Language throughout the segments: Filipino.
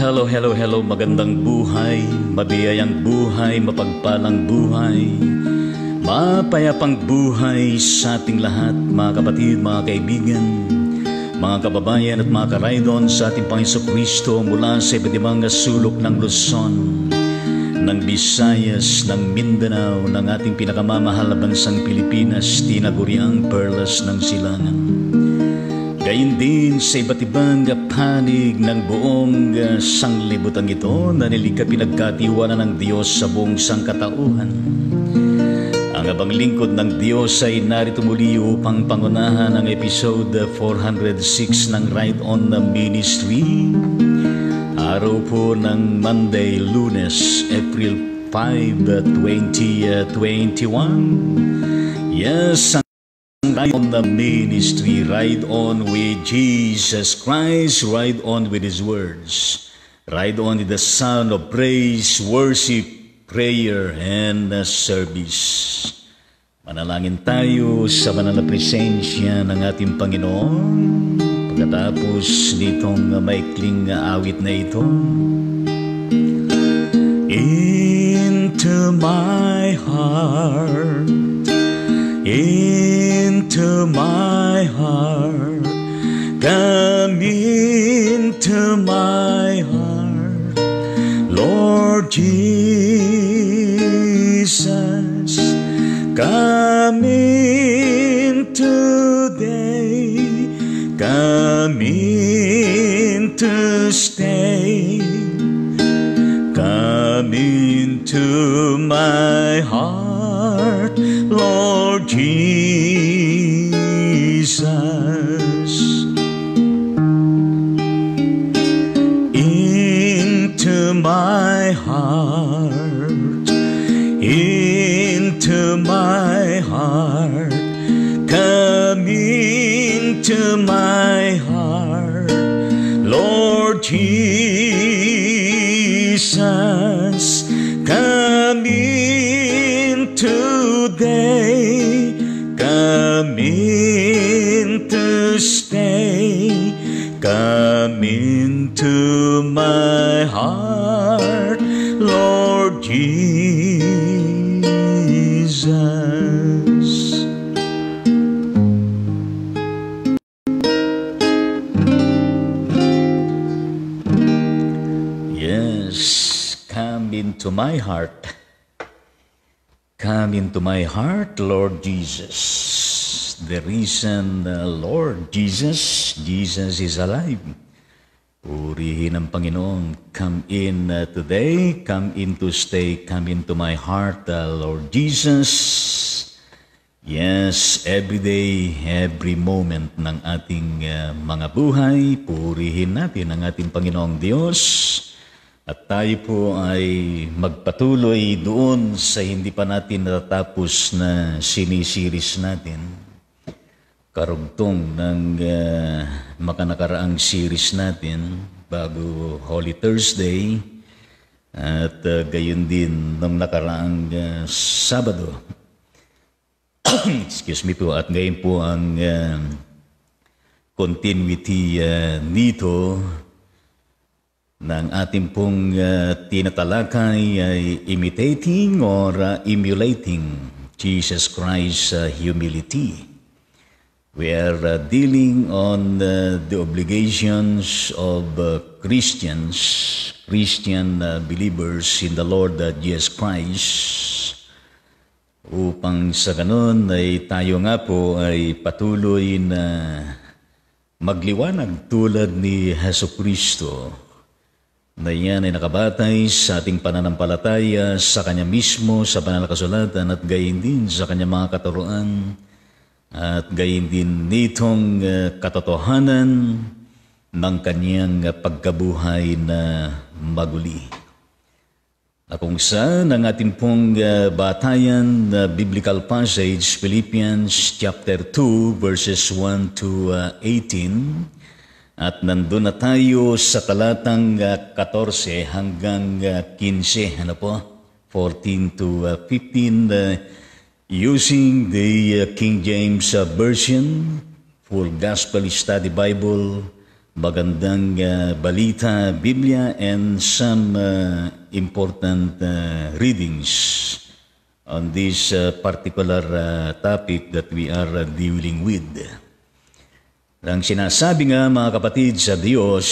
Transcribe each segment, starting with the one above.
Hello, magandang buhay, mabiyayang buhay, mapagpalang buhay, mapayapang buhay sa ating lahat, mga kapatid, mga kaibigan, mga kababayan at mga karaydon sa ating Panginoong Kristo mula sa iba't ibang sulok ng Luzon, ng Visayas, ng Mindanao, ng ating pinakamamahal na bansang Pilipinas, tinaguriang perlas ng silangan. Gayun din sa iba't ibang panig ng buong sanglibutan ito na nilikha pinagkatiwanan ng Diyos sa buong sangkatauhan. Ang abang lingkod ng Diyos ay narito muli upang pangunahan ang episode 406 ng Ride On the Ministry. Araw po ng Monday, Lunes, April 5, 2021. Yes, Ride on the Ministry, ride on with Jesus Christ, ride on with His words, ride on with the sound of praise, worship, prayer, and service. Manalangin tayo sa banal na presensya ng ating Panginoon pagkatapos nitong maikling awit na ito. Into my heart, into my heart, come into my heart, Lord Jesus, come in today, come in to stay, come into my heart, Lord Jesus, into my heart, into my heart, come into my heart, Lord Jesus, come in today, come in to stay, come into my heart, Lord Jesus. Yes, come into my heart. Come into my heart, Lord Jesus. The reason, Lord Jesus is alive. Purihin ang Panginoon. Come in today, come in to stay, come into my heart, Lord Jesus. Yes, every day, every moment ng ating mga buhay, purihin natin ang ating Panginoong Diyos. At tayo po ay magpatuloy doon sa hindi pa natin natatapos na sinisiris natin. Karugtong ng makanakaraang series natin bago Holy Thursday at gayon din ng nakaraang Sabado. Excuse me po. At ngayon po ang continuity nito ng ating pong tinatalakay ay imitating or emulating Jesus Christ's humility. We are dealing on the obligations of Christian believers in the Lord Jesus Christ, upang sa ganun ay tayo nga po ay patuloy na magliwanag tulad ni Jesucristo, na yan ay nakabatay sa ating pananampalataya sa Kanya mismo, sa banal na kasulatan, at gayon din sa Kanyang mga katuruan, at gayon din nitong katotohanan ng Kanyang pagkabuhay na maguli. Na kung saan ang ating pong batayan na biblical passage, Philippians chapter 2, verses 1 to 18, at nandun na tayo sa talatang 14 hanggang 15, 14 to 15, using the King James Version, Full Gospel Study Bible, magandang balita, Biblia, and some important readings on this particular topic that we are dealing with. Ang sinasabi nga mga kapatid sa Diyos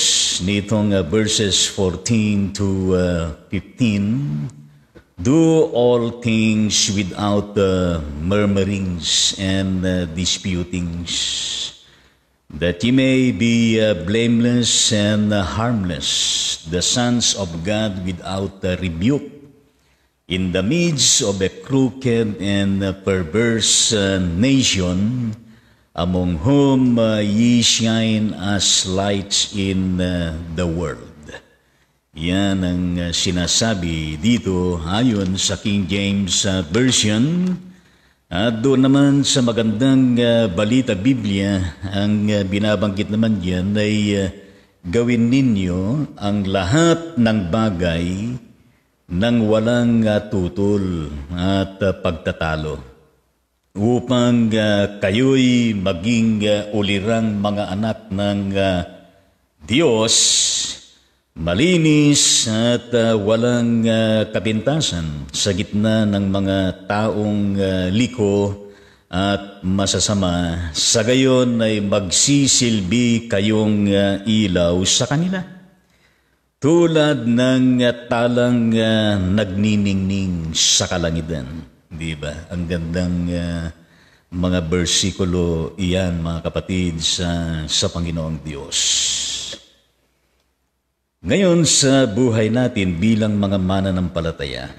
nitong verses 14 to 15, do all things without murmurings and disputings, that ye may be blameless and harmless, the sons of God without rebuke, in the midst of a crooked and perverse nation, among whom ye shine as lights in the world. Yan ang sinasabi dito ayon sa King James Version. At doon naman sa magandang balita Biblia, ang binabanggit naman yan ay gawin ninyo ang lahat ng bagay ng walang tutol at pagtatalo, upang kayo'y maging ulirang mga anak ng Diyos, malinis at walang kapintasan sa gitna ng mga taong liko at masasama. Sa gayon ay magsisilbi kayong ilaw sa kanila, tulad ng talang nagniningning sa kalangitan. Di ba? Ang gandang mga bersikulo iyan, mga kapatid, sa Panginoong Diyos. Ngayon sa buhay natin bilang mga mananampalataya,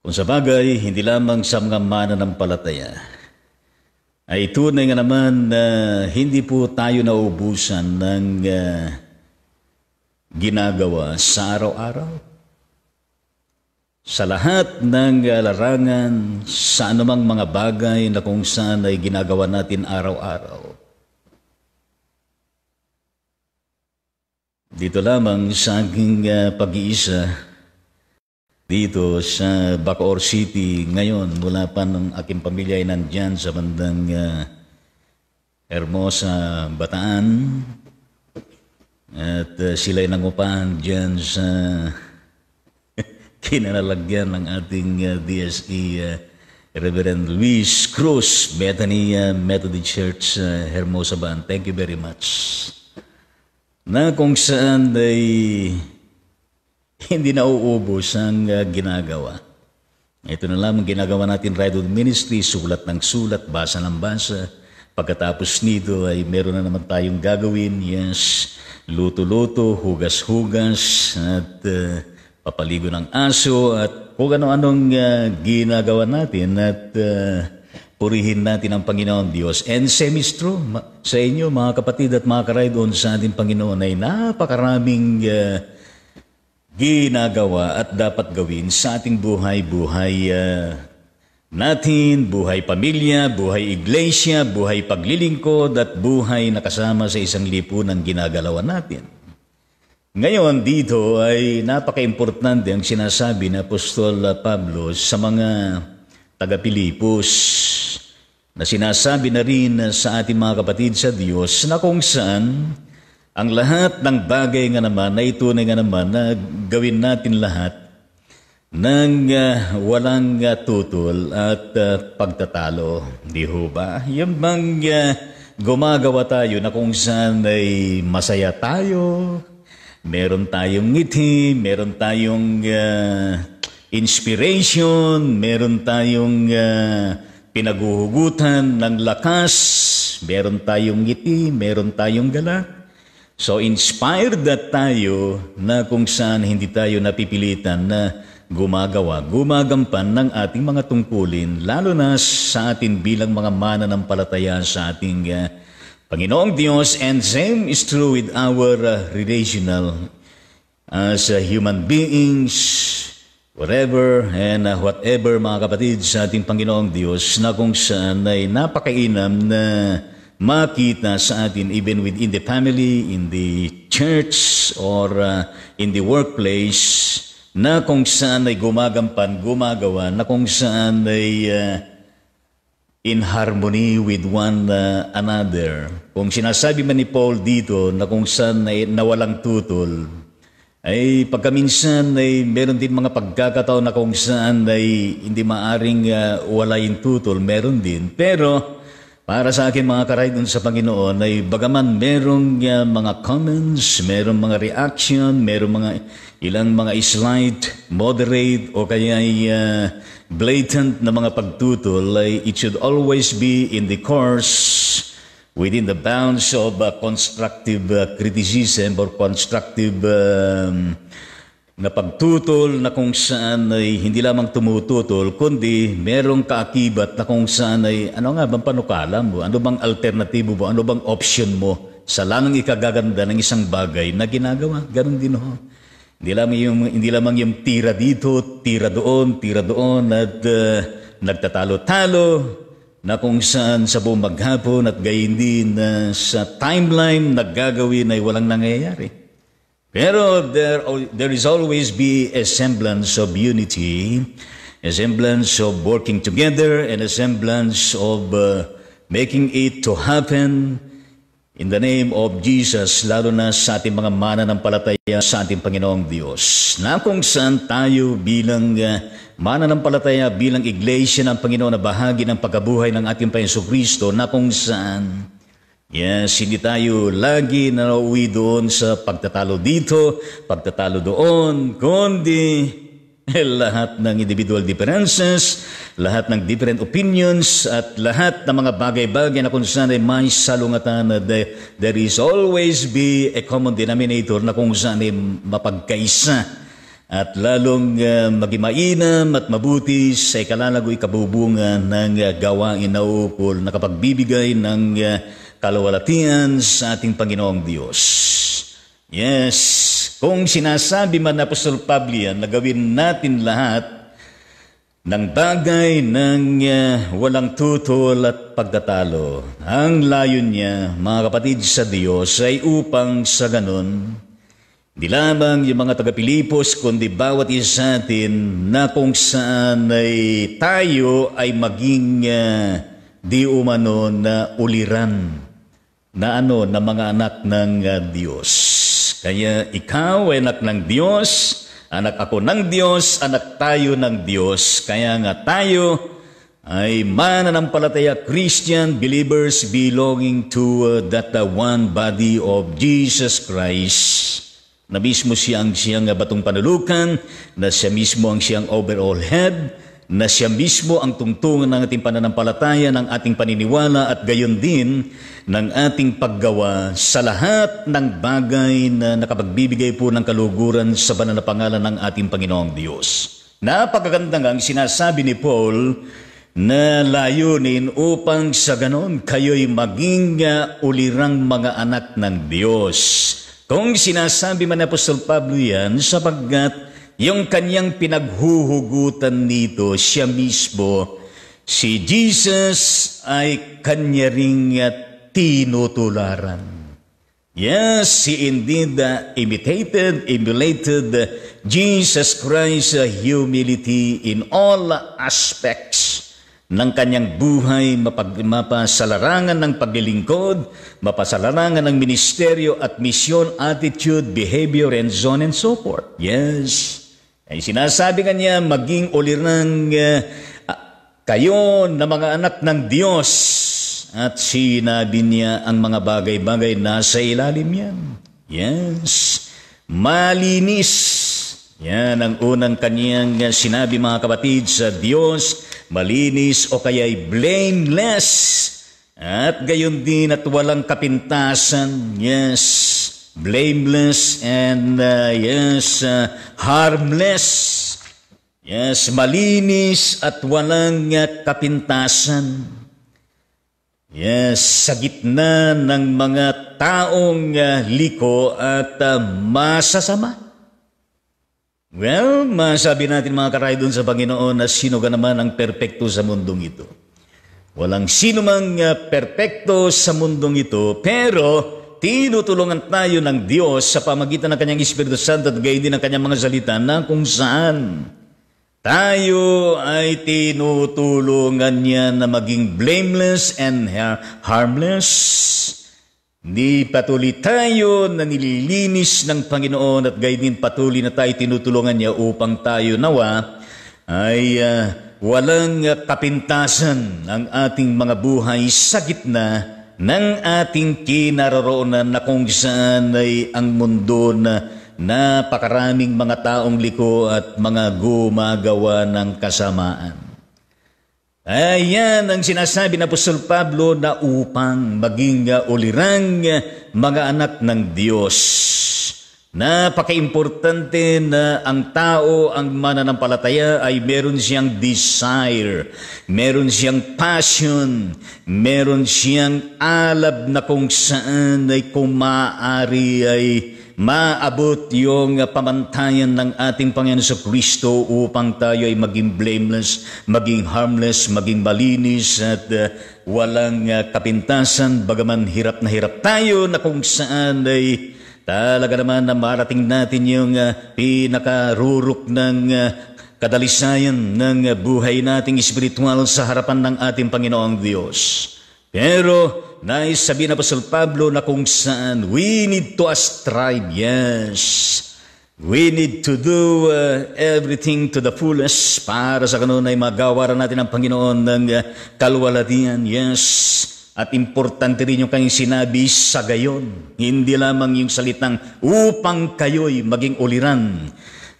kung sa bagay, hindi lamang sa mga mananampalataya, ay tunay nga naman na hindi po tayo nauubusan ng ginagawa sa araw-araw. Sa lahat ng larangan, sa anumang mga bagay na kung saan ay ginagawa natin araw-araw. Dito lamang sa aking pag-iisa, dito sa Bacoor City, ngayon mula pa ng aking pamilya ay nandyan sa bandang Hermosa, Bataan. At sila'y nangupahan dyan sa kinalalagyan ng ating DSE Reverend Luis Cruz, Bethany Methodist Church, Hermosa, Bataan. Thank you very much. Na kung saan ay hindi nauubos ang ginagawa. Ito na lamang ginagawa natin, Rightwood Ministry, sulat ng sulat, basa ng basa. Pagkatapos nito ay meron na naman tayong gagawin, yes, luto-luto, hugas-hugas, at papaligo ng aso, at kung ano-anong ginagawa natin, at purihin natin ang Panginoon Diyos. And same is true sa inyo, mga kapatid at mga ka-ride-on sa ating Panginoon, ay napakaraming ginagawa at dapat gawin sa ating buhay natin, buhay pamilya, buhay iglesia, buhay paglilingkod, at buhay na kasama sa isang lipunan ginagalawan natin. Ngayon dito ay napaka-importante ang sinasabi ni Apostol Pablo sa mga taga-Pilipos, na sinasabi na rin sa ating mga kapatid sa Diyos, na kung saan ang lahat ng bagay nga naman na itunay nga naman na gawin natin lahat ng walang tutol at pagtatalo. Di ho ba? Yung bang gumagawa tayo na kung saan ay masaya tayo, meron tayong ngiti, meron tayong inspiration, meron tayong pinaguhugutan ng lakas, meron tayong ngiti, meron tayong galak. So inspired that tayo na kung saan hindi tayo napipilitan na gumagampan ng ating mga tungkulin, lalo na sa atin bilang mga mananampalataya sa ating Panginoong Diyos. And same is true with our relational as human beings, whatever and whatever, mga kapatid, sa ating Panginoong Diyos, na kung saan ay napakainam na makita sa atin even within the family, in the church, or in the workplace, na kung saan ay gumagawa, na kung saan ay in harmony with one another. Kung sinasabi man ni Paul dito na kung saan ay nawalang tutol, ay pagkaminsan ay meron din mga pagkakataon na kung saan ay hindi maaring wala yung tutol, meron din. Pero para sa akin mga karaydon sa Panginoon ay bagaman merong mga comments, merong mga reaction, merong mga ilang mga slight, moderate o kaya ay blatant na mga pagtutol, ay it should always be in the course within the bounds of constructive criticism or constructive na pagtutol na kung saan ay hindi lamang tumututol, kundi merong kaakibat na kung saan ay ano nga bang panukala mo, ano bang alternatibo mo, ano bang option mo sa lamang ikagaganda ng isang bagay na ginagawa. Ganun din ho. Hindi lamang yung tira dito, tira doon at nagtatalo-talo na kung saan sa buong maghapon at gayon din sa timeline naggagawin ay walang nangyayari. Pero there is always be a semblance of unity, a semblance of working together, and a semblance of making it to happen in the name of Jesus, lalo na sa ating mga mananampalataya sa ating Panginoong Diyos. Na kung saan tayo bilang mananampalataya, bilang iglesia ng Panginoon na bahagi ng pagkabuhay ng ating Panginoong Kristo, na kung saan yes, hindi tayo lagi na nauwi doon sa pagtatalo dito, pagtatalo doon, kundi lahat ng individual differences, lahat ng different opinions, at lahat ng mga bagay-bagay na kung saan ay may salungatan na there is always be a common denominator na kung saan ay mapagkaisa at lalong maging mainam at mabuti sa ikalalagoy kabubungan ng gawain na ukol na kapagbibigay ng kalawalatian sa ating Panginoong Diyos. Yes, kung sinasabi man na Apostol Pablo yan, na gawin natin lahat ng bagay ng walang tutol at pagtatalo. Ang layon niya, mga kapatid sa Diyos, ay upang sa ganon, di lamang yung mga taga-Pilipos, kundi bawat isa sa atin na kung saan ay tayo ay maging di umano na uliran na na mga anak ng Diyos. Kaya ikaw ay anak ng Diyos, anak ako ng Diyos, anak tayo ng Diyos. Kaya nga tayo ay mananampalataya Christian believers belonging to that one body of Jesus Christ. Na mismo siyang batong panulukan, na siya mismo ang siyang overall head, na siya mismo ang tungtungan ng ating pananampalataya, ng ating paniniwala at gayon din ng ating paggawa sa lahat ng bagay na nakapagbibigay po ng kaluguran sa banal na pangalan ng ating Panginoong Diyos. Napakaganda nga ang sinasabi ni Paul na layunin upang sa ganon kayo'y maging ulirang mga anak ng Diyos. Kung sinasabi man ni Apostol Pablo yan, sapagkat yung kanyang pinaghuhugutan nito, siya mismo, si Jesus ay kanya ring tinutularan. Yes, he indeed emulated Jesus Christ's humility in all aspects ng kanyang buhay, mapasalarangan ng paglilingkod, mapasalarangan ng ministeryo at misyon, attitude, behavior, and so on and so forth. Yes. Ay sinasabi kanya, maging ulirang kayo na mga anak ng Diyos. At sinabi niya ang mga bagay-bagay na sa ilalim yan. Yes. Malinis. Yan ang unang kaniyang sinabi mga kapatid sa Diyos. Malinis o kaya'y blameless. At gayon din at walang kapintasan. Yes. Blameless and harmless. Yes, malinis at walang kapintasan. Yes, sa gitna ng mga taong liko at masasama. Well, masabi natin mga karaydon sa Panginoon na sino ka naman ang perpekto sa mundong ito. Walang sino mang perpekto sa mundong ito, pero tinutulungan tayo ng Diyos sa pamagitan ng Kanyang Espiritu Santo at gayon din ng Kanyang mga salita na kung saan Tayo ay tinutulungan niya na maging blameless and harmless. Di patuloy tayo na nililinis ng Panginoon at gayon din patuloy na tayo tinutulungan niya upang tayo nawa ay walang kapintasan ang ating mga buhay sa gitna ng ating kinaroroonan na kung saan ay ang mundo na napakaraming mga taong liko at mga gumagawa ng kasamaan. Ayan ang sinasabi ng Apostol Pablo na upang maging ulirang mga anak ng Diyos. Napaka-importante na ang tao, ang mananampalataya ay meron siyang desire, meron siyang passion, meron siyang alab na kung saan ay kung maaari ay maabot yung pamantayan ng ating Panginoon Kristo upang tayo ay maging blameless, maging harmless, maging malinis at walang kapintasan, bagaman hirap na hirap tayo na kung saan ay talaga naman na marating natin yung pinakarurok ng kadalisayan ng buhay nating espiritual sa harapan ng ating Panginoong Diyos. Pero naisabi na Apostol Pablo na kung saan we need to strive, yes. We need to do everything to the fullest para sa kanun ay magawaran natin ang Panginoon ng kalwalatian, yes. At importante rin yung kanyang sinabi sa gayon. Hindi lamang yung salitang upang kayo'y maging uliran,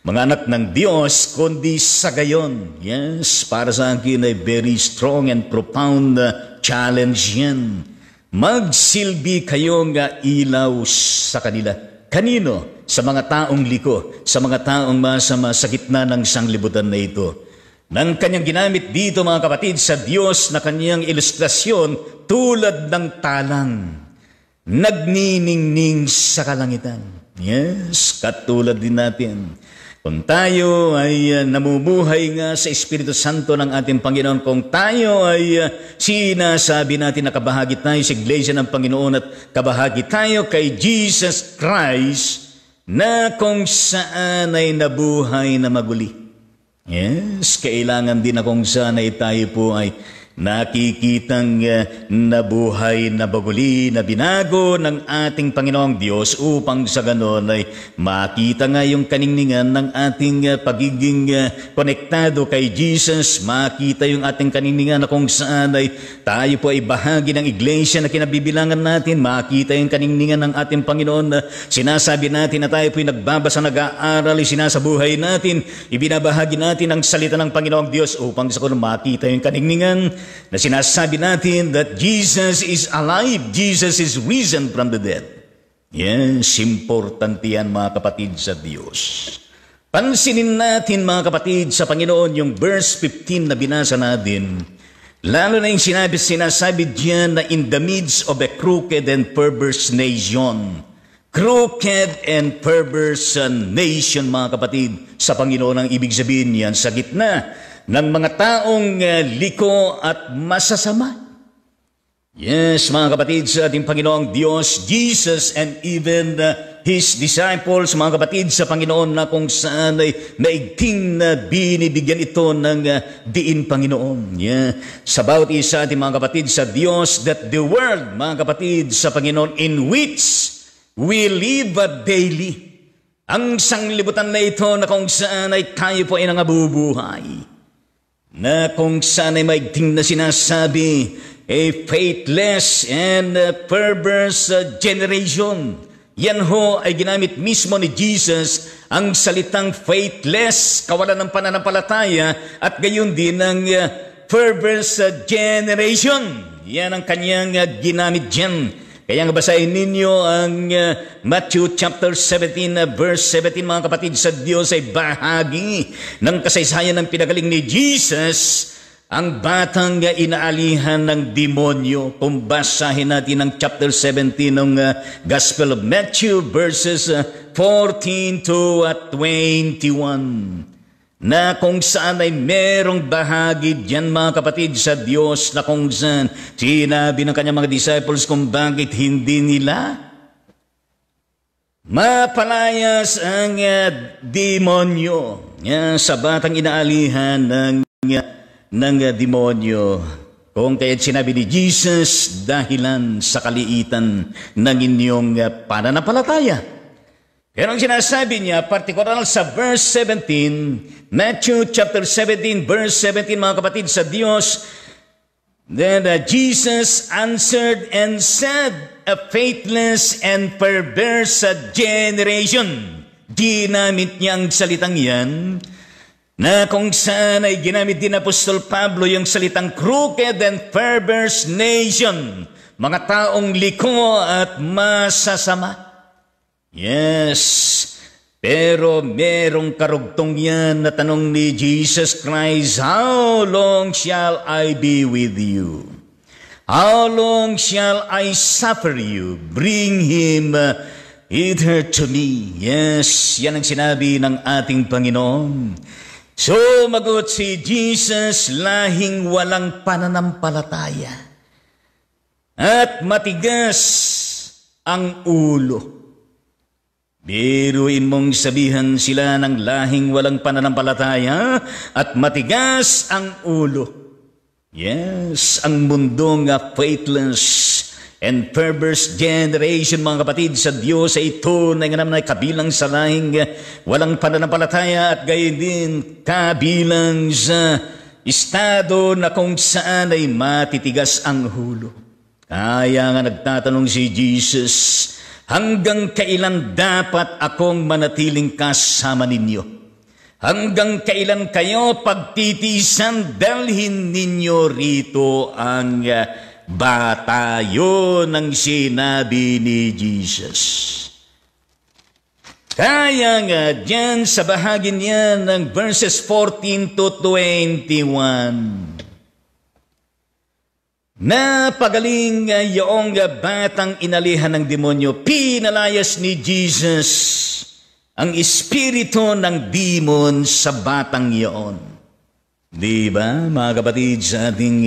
mga anak ng Diyos, kundi sa gayon. Yes, para sa akin ay very strong and profound challenge yan. Magsilbi kayong ilaw sa kanila. Kanino? Sa mga taong liko, sa mga taong masama sa gitna ng sanglibutan na ito. Nang kanyang ginamit dito mga kapatid sa Diyos na kanyang ilustrasyon tulad ng talang nagniningning sa kalangitan. Yes, katulad din natin. Kung tayo ay namumuhay nga sa Espiritu Santo ng ating Panginoon, kung tayo ay sinasabi natin na kabahagi tayo sa Iglesia ng Panginoon at kabahagi tayo kay Jesus Christ na kung saan ay nabuhay na maguli. Yes, kailangan din na kung saan ay tayo po ay nakikitang nabuhay na baguli na binago ng ating Panginoong Diyos upang sa ganon ay makita nga yung kaningningan ng ating pagiging konektado kay Jesus, makita yung ating kaningningan na kung saan ay tayo po ay bahagi ng iglesia na kinabibilangan natin, makita yung kaningningan ng ating Panginoon na sinasabi natin na tayo po ay nagbabasa, nag-aaral, sinasabuhay natin, ibinabahagi natin ang salita ng Panginoong Diyos upang sa ganon makita yung kaningningan na sinasabi natin that Jesus is alive, Jesus is risen from the dead. Yes, importante yan mga kapatid sa Diyos. Pansinin natin mga kapatid sa Panginoon yung verse 15 na binasa natin. Lalo na yung sinasabi diyan na in the midst of a crooked and perverse nation. Crooked and perverse nation mga kapatid sa Panginoon ang ibig sabihin yan sa gitna ng mga taong liko at masasama. Yes, mga kapatid sa ating Panginoong Diyos, Jesus and even His disciples, mga kapatid sa Panginoon na kung saan ay naigting na binibigyan ito ng diin Panginoon. Yeah. Sa bawat isa ating mga kapatid sa Diyos, that the world, mga kapatid sa Panginoon, in which we live daily. Ang sanglibutan na ito na kung saan ay tayo po ay nangabubuhay. Na kung saan ay maigting na sinasabi, a faithless and perverse generation. Yan ho ay ginamit mismo ni Jesus ang salitang faithless, kawalan ng pananampalataya, at gayon din ng perverse generation. Yan ang kanyang ginamit dyan. Kaya nga basahin ninyo ang Matthew chapter 17 verse 17 mga kapatid sa Diyos ay bahagi ng kasaysayan ng pinagaling ni Jesus, ang batang inaalihan ng demonyo. Kung basahin natin ang chapter 17 ng Gospel of Matthew verses 14 to 21. Na kung saan ay merong bahagi diyan mga kapatid sa Diyos na kung saan sinabi ng kanyang mga disciples kung bakit hindi nila Mapalayas ang demonyo sa batang inaalihan ng demonyo. Kung kaya't sinabi ni Jesus, dahilan sa kaliitan ng inyong pananampalataya. Pero ang sinasabi niya, partikular sa verse 17, Matthew chapter 17, verse 17, mga kapatid sa Diyos, then Jesus answered and said, a faithless and perverse generation. Ginamit niya ang salitang yan, na kung saan ay ginamit din Apostol Pablo yung salitang crooked and perverse nation, mga taong liko at masasama. Yes, pero merong karugtong yan na tanong ni Jesus Christ, how long shall I be with you? How long shall I suffer you? Bring him hither to me. Yes, yan ang sinabi ng ating Panginoon. So, magot si Jesus, lahing walang pananampalataya at matigas ang ulo. Biruin mong sabihan sila ng lahing walang pananampalataya at matigas ang ulo. Yes, ang mundong faithless and perverse generation, mga kapatid sa Diyos, ay ito na nga naman ay kabilang sa lahing walang pananampalataya at gayon din kabilang sa estado na kung saan ay matitigas ang ulo. Kaya nga nagtatanong si Jesus, hanggang kailan dapat akong manatiling kasama ninyo? Hanggang kailan kayo pagtitiisan, dalhin ninyo rito ang bata. Yun ang sinabi ni Jesus. Kaya nga dyan sa bahagi niya ng verses 14 to 21, napagaling yung batang inalihan ng demonyo, pinalayas ni Jesus ang espiritu ng demon sa batang iyon. Di ba, mga kapatid sa ating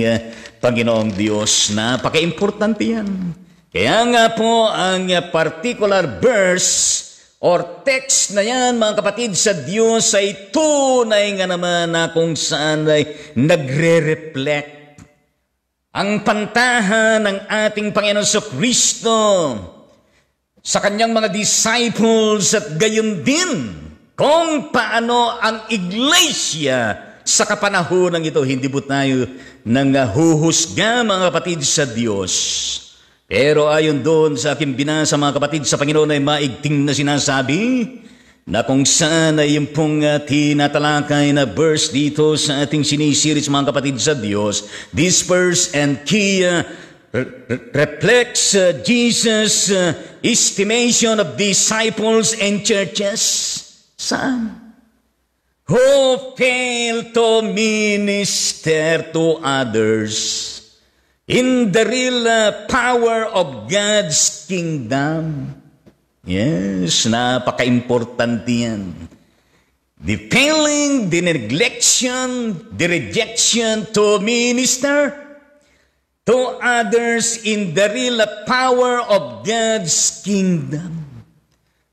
Panginoong Diyos, napaka-importante yan. Kaya nga po, ang particular verse or text na yan, mga kapatid sa Diyos, ay tunay nga naman na kung saan ay nagre-reflect ang pantahan ng ating Panginoon sa Kristo sa kanyang mga disciples at gayon din kung paano ang iglesia sa kapanahonang ito. Hindi po tayo nang huhusga, mga kapatid sa Diyos. Pero ayon doon sa aking binasa, mga kapatid sa Panginoon, ay maigting na sinasabi na kung saan ay yung pong tinatalakay na verse dito sa ating sinisiris, mga kapatid sa Diyos. This verse and key reflects Jesus' estimation of disciples and churches. Saan? Who fail to minister to others in the real power of God's kingdom. Yes, napaka-importante yan. The failing, the neglection, the rejection to minister to others in the real power of God's kingdom.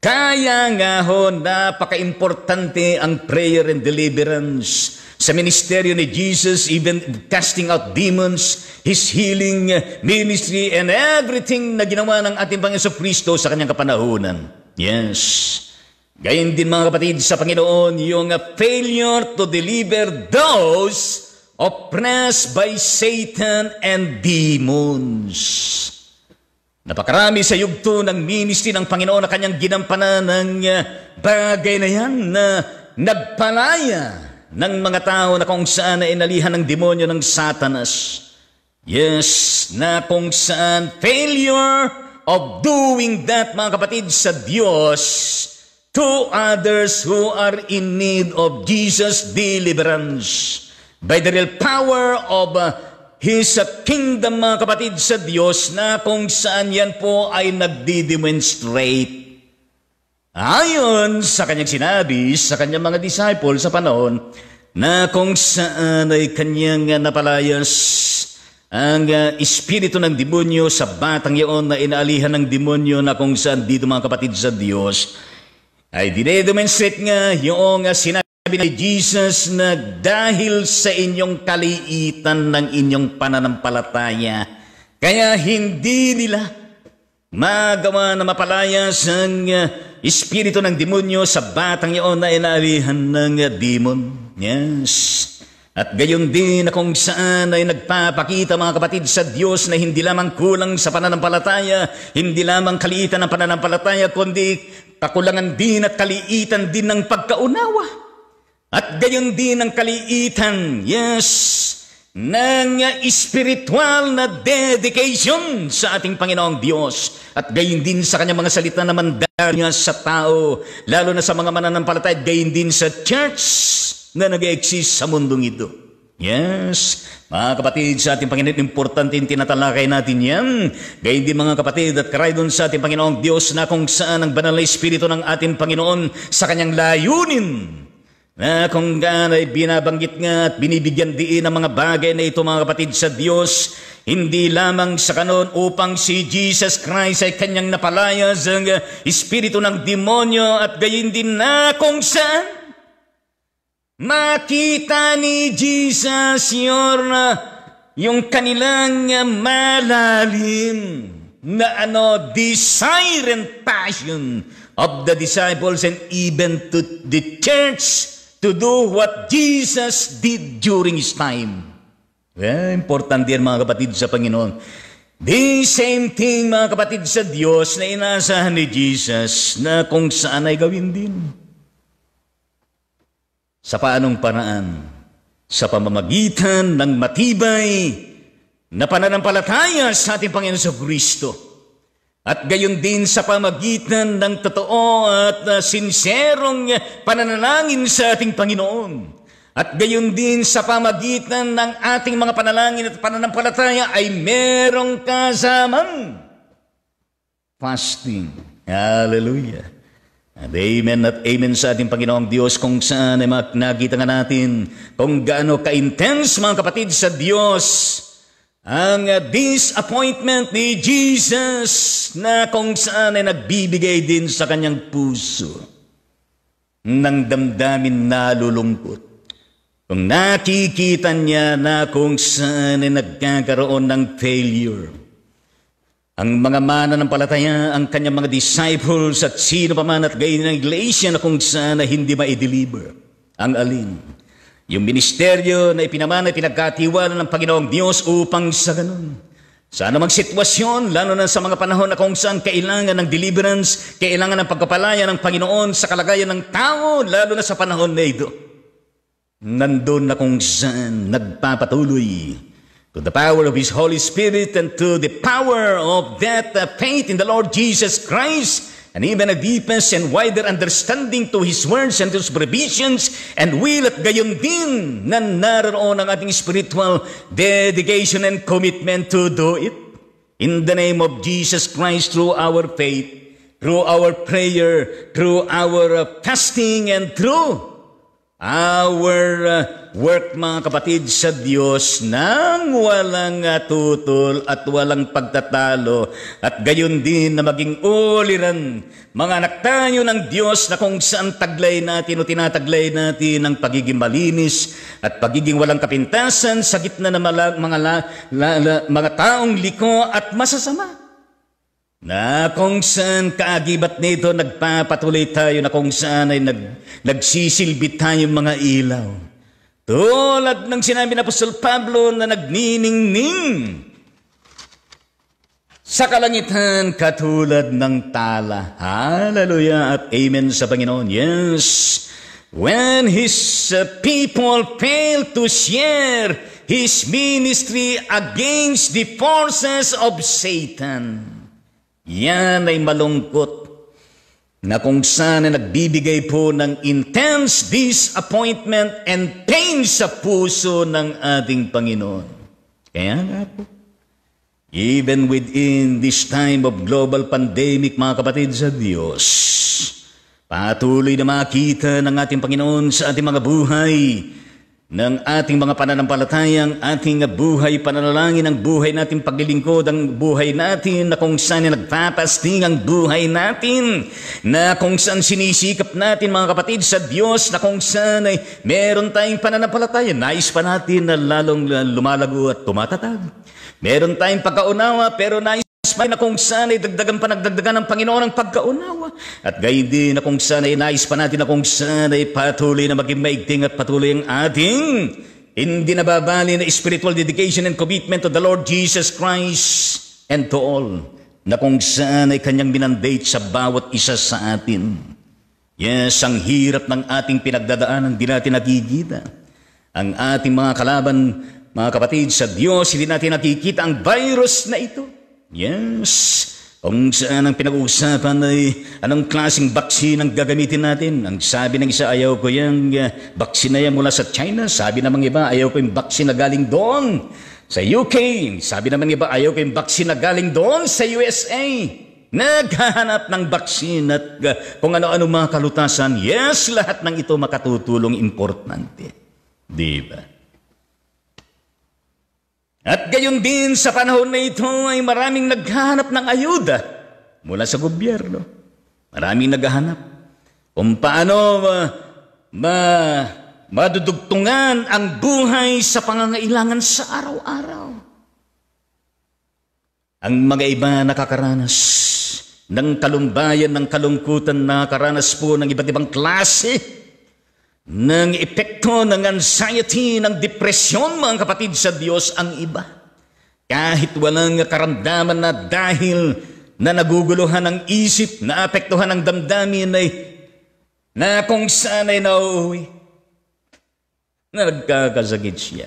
Kaya nga ho, napaka-importante ang prayer and deliverance sa ministeryo ni Jesus, even casting out demons, His healing ministry, and everything na ginawa ng ating Panginoon Kristo sa kanyang kapanahunan. Yes. Gayon din, mga kapatid sa Panginoon, yung failure to deliver those oppressed by Satan and demons. Napakarami sa yugto ng ministry ng Panginoon na kanyang ginampanan ng bagay na yan na nagpalaya ng mga tao na kung saan na inalihan ng demonyo ng Satanas. Yes, na kung saan failure of doing that, mga kapatid sa Diyos, to others who are in need of Jesus' deliverance by the real power of His kingdom, mga kapatid sa Diyos, na kung saan yan po ay nagdi-demonstrate. Ayon sa kanyang sinabi sa kanyang mga disciples sa panahon na kung saan ay kanyang napalayas ang espiritu ng demonyo sa batang iyon na inaalihan ng demonyo na kung saan dito mga kapatid sa Diyos ay dinedemonstrate nga yung sinabi ni Jesus na dahil sa inyong kaliitan ng inyong pananampalataya, kaya hindi nila magawa na mapalayas ang espiritu ng demonyo sa batang iyon na inaalihan ng demon. Yes. At gayon din na kung saan ay nagpapakita mga kapatid sa Diyos na hindi lamang kulang sa pananampalataya, hindi lamang kaliitan ng pananampalataya, kundi kakulangan din at kaliitan din ng pagkaunawa. At gayon din ang kaliitan, yes, ng spiritual na dedication sa ating Panginoong Diyos. At gayon din sa kanyang mga salita na mandala niya sa tao, lalo na sa mga mananampalataya, gayon din sa church na nag-exist sa mundong ito. Yes, mga kapatid sa ating Panginoon, importante yung tinatalakay natin yan. Gayun din mga kapatid at karaydon sa ating Panginoong Diyos na kung saan ang banal na Espiritu ng ating Panginoon sa kanyang layunin na kung gaano ay binabanggit nga at binibigyan diin ang mga bagay na ito mga kapatid sa Diyos, hindi lamang sa kanon upang si Jesus Christ ay kanyang napalayas ang espiritu ng demonyo at gayon din na kung saan makita ni Jesus yung kanilang malalim na desire and passion of the disciples and even to the church to do what Jesus did during his time. Importante yan mga kapatid sa Panginoon. The same thing mga kapatid sa Diyos na inaasahan ni Jesus na kung saan ay gawin din. Sa paanong paraan? Sa pamamagitan ng matibay na pananampalataya sa ating Panginoon sa Kristo. At gayon din sa pamamagitan ng totoo at sinserong pananalangin sa ating Panginoon. At gayon din sa pamamagitan ng ating mga panalangin at pananampalataya ay merong kasamang fasting. Hallelujah. And amen at amen sa ating Panginoong Diyos kung saan ay nakita nga natin kung gaano ka-intense mga kapatid sa Diyos ang disappointment ni Jesus na kung saan ay nagbibigay din sa kanyang puso ng damdamin na lulungkot. Kung nakikita niya na kung saan ay nagkakaroon ng failure. Ang mga mananampalataya, ang kanyang mga disciples at sino pa man at gayon ng iglesia na kung saan na hindi ma-deliver. Ang alin? Yung ministeryo na ipinamana, pinagkatiwala ng Panginoong Diyos upang sa ganun. Sa anumang sitwasyon, lalo na sa mga panahon na kung saan kailangan ng deliverance, kailangan ng pagkapalaya ng Panginoon sa kalagayan ng tao, lalo na sa panahon na ito. Nandun na kung saan nagpapatuloy to the power of His Holy Spirit and to the power of that faith in the Lord Jesus Christ and even a deepest and wider understanding to His words and to His provisions and will at gayon din na naroon ang ating spiritual dedication and commitment to do it in the name of Jesus Christ through our faith, through our prayer, through our fasting and through our work mga kapatid sa Diyos nang walang tutol at walang pagtatalo at gayon din na maging uliran mga anak tayo ng Diyos na kung saan taglay natin o tinataglay natin ang pagiging malinis at pagiging walang kapintasan sa gitna ng mga taong liko at masasama. Na kung saan kaagibat nito nagpapatuloy tayo na kung saan ay nagsisilbi tayong mga ilaw. Tulad ng sinabi ng Apostol Pablo na nagniningning sa kalangitan katulad ng tala. Hallelujah at amen sa Panginoon. Yes, when His people fail to share His ministry against the forces of Satan. Yan ay malungkot na kung saan na nagbibigay po ng intense disappointment and pain sa puso ng ating Panginoon. Kaya nga po, even within this time of global pandemic, mga kapatid sa Diyos, patuloy na makita ng ating Panginoon sa ating mga buhay ng ating mga pananampalatayang ating buhay, pananalangin, ang buhay natin, paglilingkod, ang buhay natin, na kung saan nagpapasting ang buhay natin, na kung saan sinisikap natin mga kapatid sa Diyos, na kung saan ay meron tayong pananampalataya, nais pa natin na lalong lumalago at tumatatag. Meron tayong pagkaunawa, pero nais pa na kung saan ay nagdagdagan ng Panginoon ang pagkaunawa. At gayon din na kung saan ay nais pa natin na kung saan ay patuloy na maging maigting at patuloy ang ating hindi nababali na spiritual dedication and commitment to the Lord Jesus Christ and to all, na kung saan ay kanyang minandate sa bawat isa sa atin. Yes, ang hirap ng ating pinagdadaanan, hindi natin nakikita. Ang ating mga kalaban, mga kapatid sa Diyos, hindi natin nakikita ang virus na ito. Yes, kung saan ang pinag-uusapan ay anong klaseng baksin ang gagamitin natin. Ang sabi ng isa, ayaw ko yung baksin na yan mula sa China. Sabi naman iba, ayaw ko yung baksin na galing doon sa UK. Sabi naman iba, ayaw ko yung baksin na galing doon sa USA. Naghahanap ng baksin at kung ano-ano mga kalutasan. Yes, lahat ng ito makatutulong, importante. Diba? At gayon din sa panahon na ito ay maraming naghahanap ng ayuda mula sa gobyerno. Maraming naghahanap kung paano madudugtungan ang buhay sa pangangailangan sa araw-araw. Ang mga iba nakakaranas ng kalumbayan, ng kalungkutan, nakakaranas po ng iba't ibang klase ng epekto ng anxiety, ng depresyon, mga kapatid sa Diyos, ang iba. Kahit walang karamdaman na dahil na naguguluhan ng isip, na apektuhan ng damdamin ay na kung saan ay nauuwi, nagkakasakit siya.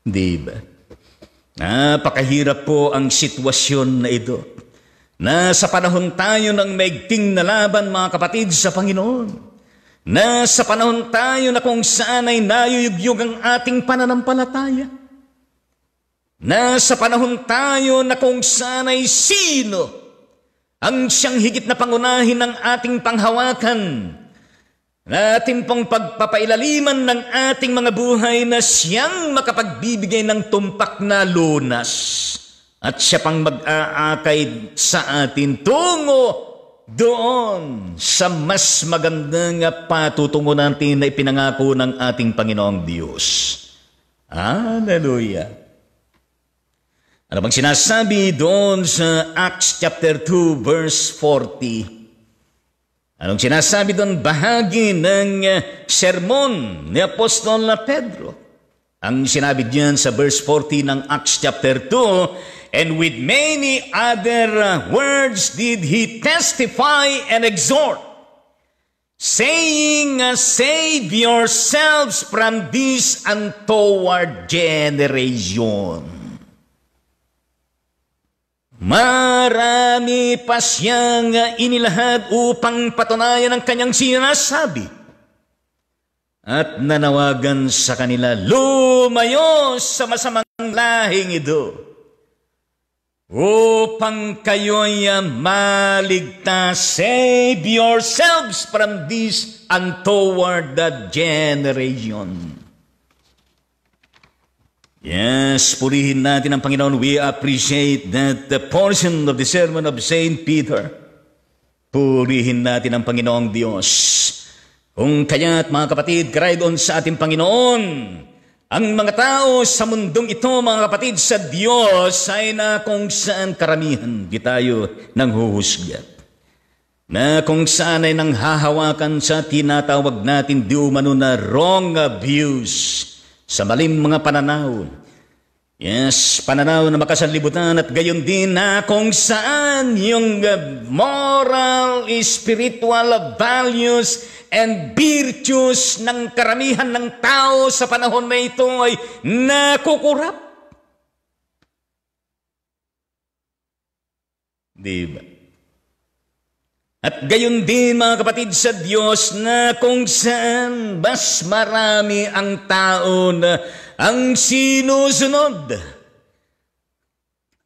Di ba? Napakahirap po ang sitwasyon na ito. Nasa panahon tayo ng maigting na laban, mga kapatid sa Panginoon. Nasa panahon tayo na kung saan ay nayuyugyug ang ating pananampalataya. Nasa panahon tayo na kung saan ay sino ang siyang higit na pangunahin ng ating panghawakan, na ating pong pagpapailaliman ng ating mga buhay, na siyang makapagbibigay ng tumpak na lunas. At siya pang mag-aakay sa atin tungo doon sa mas magandang patutungo natin na ipinangako ng ating Panginoong Diyos. Hallelujah! Ano bang sinasabi doon sa Acts chapter 2 verse 40? Anong sinasabi doon? Bahagi ng sermon ni Apostol Pedro. Ang sinabi diyan sa verse 40 ng Acts chapter 2, and with many other words did he testify and exhort, saying, save yourselves from this untoward generation. Marami pa siyang inilahad upang patunayan ang kanyang sinasabi. At nanawagan sa kanila, lumayo sa masamang lahing ito, upang kayo'y maligtas. Save yourselves from this untoward generation. Yes, purihin natin ang Panginoon. We appreciate that the portion of the sermon of Saint Peter. Purihin natin ang Panginoong Diyos. Kung kaya't mga kapatid, karay doon sa ating Panginoon, ang mga tao sa mundong ito, mga kapatid sa Diyos, ay na kung saan karamihan di tayo nang huhusgat. Na kung saan ay nang hahawakan sa tinatawag natin di umano na wrong views, sa maling mga pananaw. Yes, pananaw na makasanlibutan, at gayon din na kung saan yung moral, spiritual values and virtues ng karamihan ng tao sa panahon na ito ay nakukurap. Diba? At gayon din mga kapatid sa Diyos, na kung saan mas marami ang tao na ang sinusunod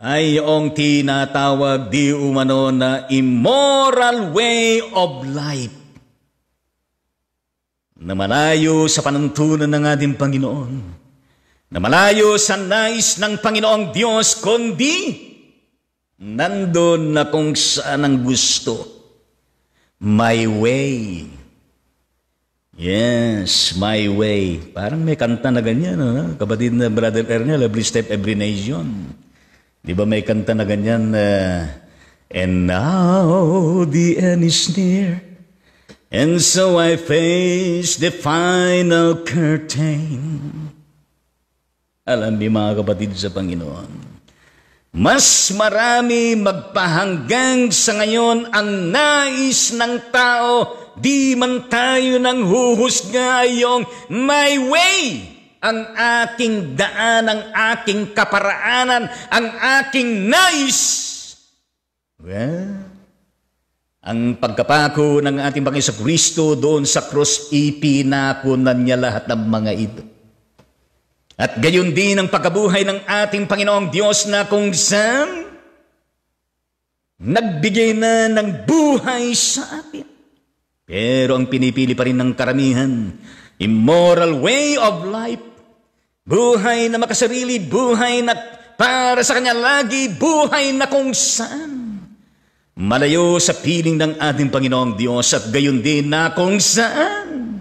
ay yung tinatawag di umano na immoral way of life. na malayo sa panuntunan ng ating Panginoon, na malayo sa nais ng Panginoong Diyos, kundi nandun na kung saan ang gusto. My way. Yes, my way. Parang may kanta na ganyan, kapatid na Brother Ernel, every step, every nation. Di ba may kanta na ganyan? And now the end is near, and so I face the final curtain. Alam niyo mga kapatid sa Panginoon, mas marami magpahanggang sa ngayon ang nais ng tao, di man tayo nang huhusga yung my way. Ang aking daan, ang aking kaparaanan, ang aking nais. Well, ang pagkapako ng ating Panginoon Kristo doon sa krus, ipinakunan niya lahat ng mga ito. At gayon din ang pagkabuhay ng ating Panginoong Diyos na kung saan nagbigay na ng buhay sa atin. Pero ang pinipili pa rin ng karamihan, immoral way of life. Buhay na makasarili, buhay na para sa kanya lagi, buhay na kung saan malayo sa piling ng ating Panginoong Diyos, at gayon din na kung saan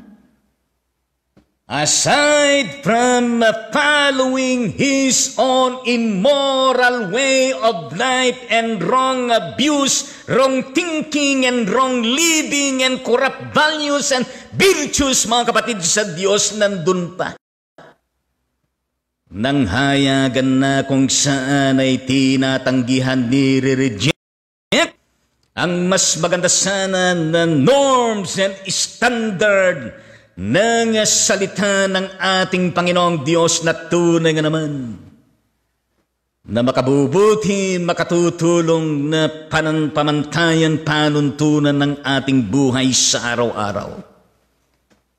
aside from following his own immoral way of life and wrong abuse, wrong thinking and wrong living and corrupt values and virtues, mga kapatid sa Diyos, nandun pa. Nang hayagan na kung saan ay tinatanggihan, nire-reject ang mas maganda sana na norms and standard ng salita ng ating Panginoong Diyos na tunay nga naman na makabubuti, makatutulong na pamantayan, panuntunan ng ating buhay sa araw-araw.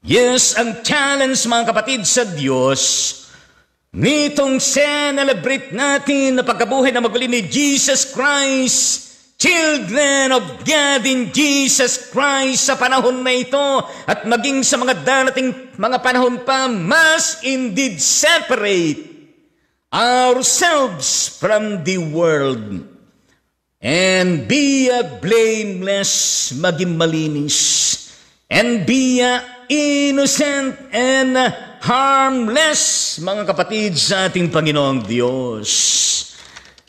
Yes, ang challenge mga kapatid sa Diyos, nitong celebrate natin na pagkabuhay na maguli ni Jesus Christ, children of God in Jesus Christ, sa panahon na ito at maging sa mga darating mga panahon pa, must indeed separate ourselves from the world and be blameless, maging malinis, and be innocent and harmless, mga kapatid sa ating Panginoong Diyos,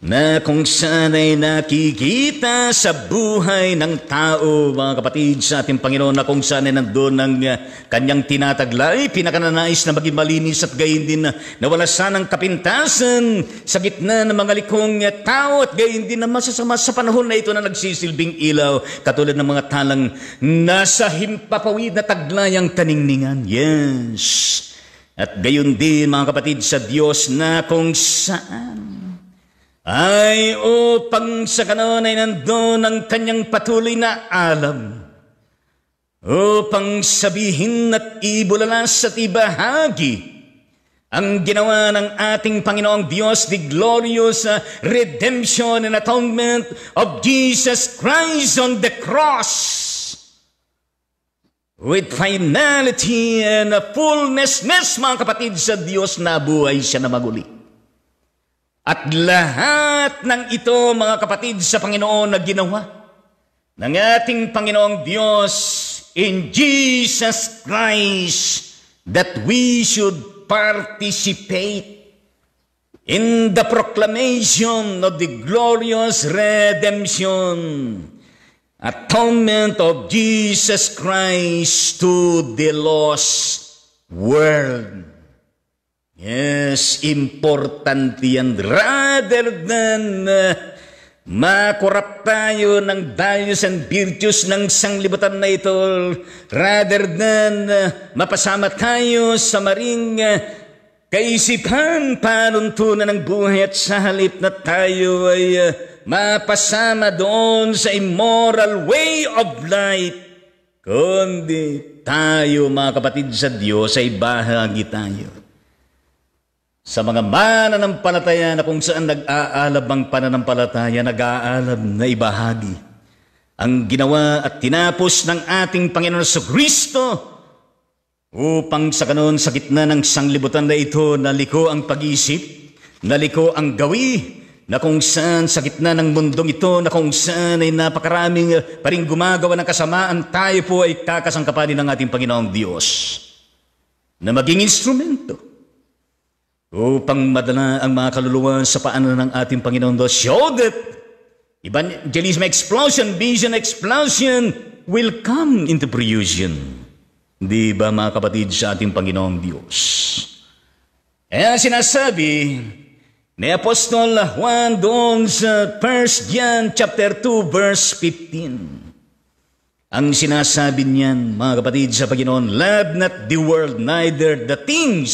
na kung saan ay nakikita sa buhay ng tao, mga kapatid sa ating Panginoon, na kung saan ay nandun ang kanyang tinataglay, pinakananais na maging malinis, at gayon din na nawala sanang kapintasan sa gitna ng mga likong tao, at gayon din na masasama sa panahon na ito na nagsisilbing ilaw, katulad ng mga talang nasa himpapawid na taglayang kaningningan. Yes. At gayon din, mga kapatid sa Diyos, na kung saan ay upang sa kanon ay nandun ang kanyang patuloy na alam, upang sabihin at ibulalas at ibahagi ang ginawa ng ating Panginoong Diyos, the glorious redemption and atonement of Jesus Christ on the cross. With finality and fullness, mga kapatid sa Diyos, nabuhay siya na maguli. At lahat ng ito, mga kapatid sa Panginoon, na ginawa ng ating Panginoong Diyos in Jesus Christ, that we should participate in the proclamation of the glorious redemption, atonement of Jesus Christ to the lost world. Yes, importante yan. Rather than makorap tayo ng values and virtues ng sanglibutan na ito, rather than mapasama tayo sa maring kaisipan, panuntunan ng buhay, at sa halip na tayo ay mapasama doon sa immoral way of life, kundi tayo, mga kapatid sa Diyos, ay bahagi tayo sa mga mananampalataya na kung saan nag-aalab ang pananampalataya, nag-aalab na ibahagi ang ginawa at tinapos ng ating Panginoon sa Kristo upang sa ganon sa gitna ng sanglibutan na ito, naliko ang pag-iisip, naliko ang gawi, na kung saan sa gitna ng mundong ito, na kung saan ay napakaraming pa rin gumagawa ng kasamaan, tayo po ay kakasangkapanin ng ating Panginoong Diyos na maging instrumento upang madala ang mga kaluluwa sa paanan ng ating Panginoong Diyos, so that evangelism explosion, vision explosion will come into fruition. Di ba mga kapatid sa ating Panginoong Diyos? Kaya sinasabi ni Apostol Juan doon sa 1 John chapter 2 verse 15. Ang sinasabi niyan, mga kapatid sa Panginoon, love not the world, neither the things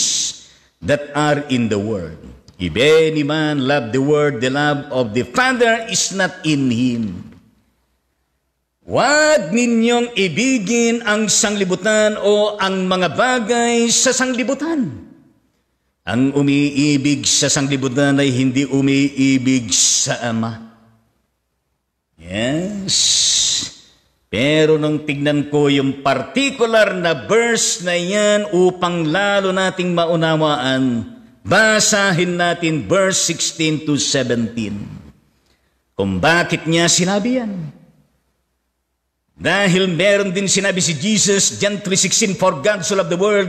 that are in the world. If any man love the world, the love of the Father is not in him. Huwag ninyong ibigin ang sanglibutan o ang mga bagay sa sanglibutan. Ang umiibig sa sanglibutan ay hindi umiibig sa Ama. Yes. Pero nung tignan ko yung particular na verse na yan upang lalo nating maunawaan, basahin natin verse 16 to 17. Kung bakit niya sinabi yan. Dahil meron din sinabi si Jesus, John 3:16, for God so loved the world,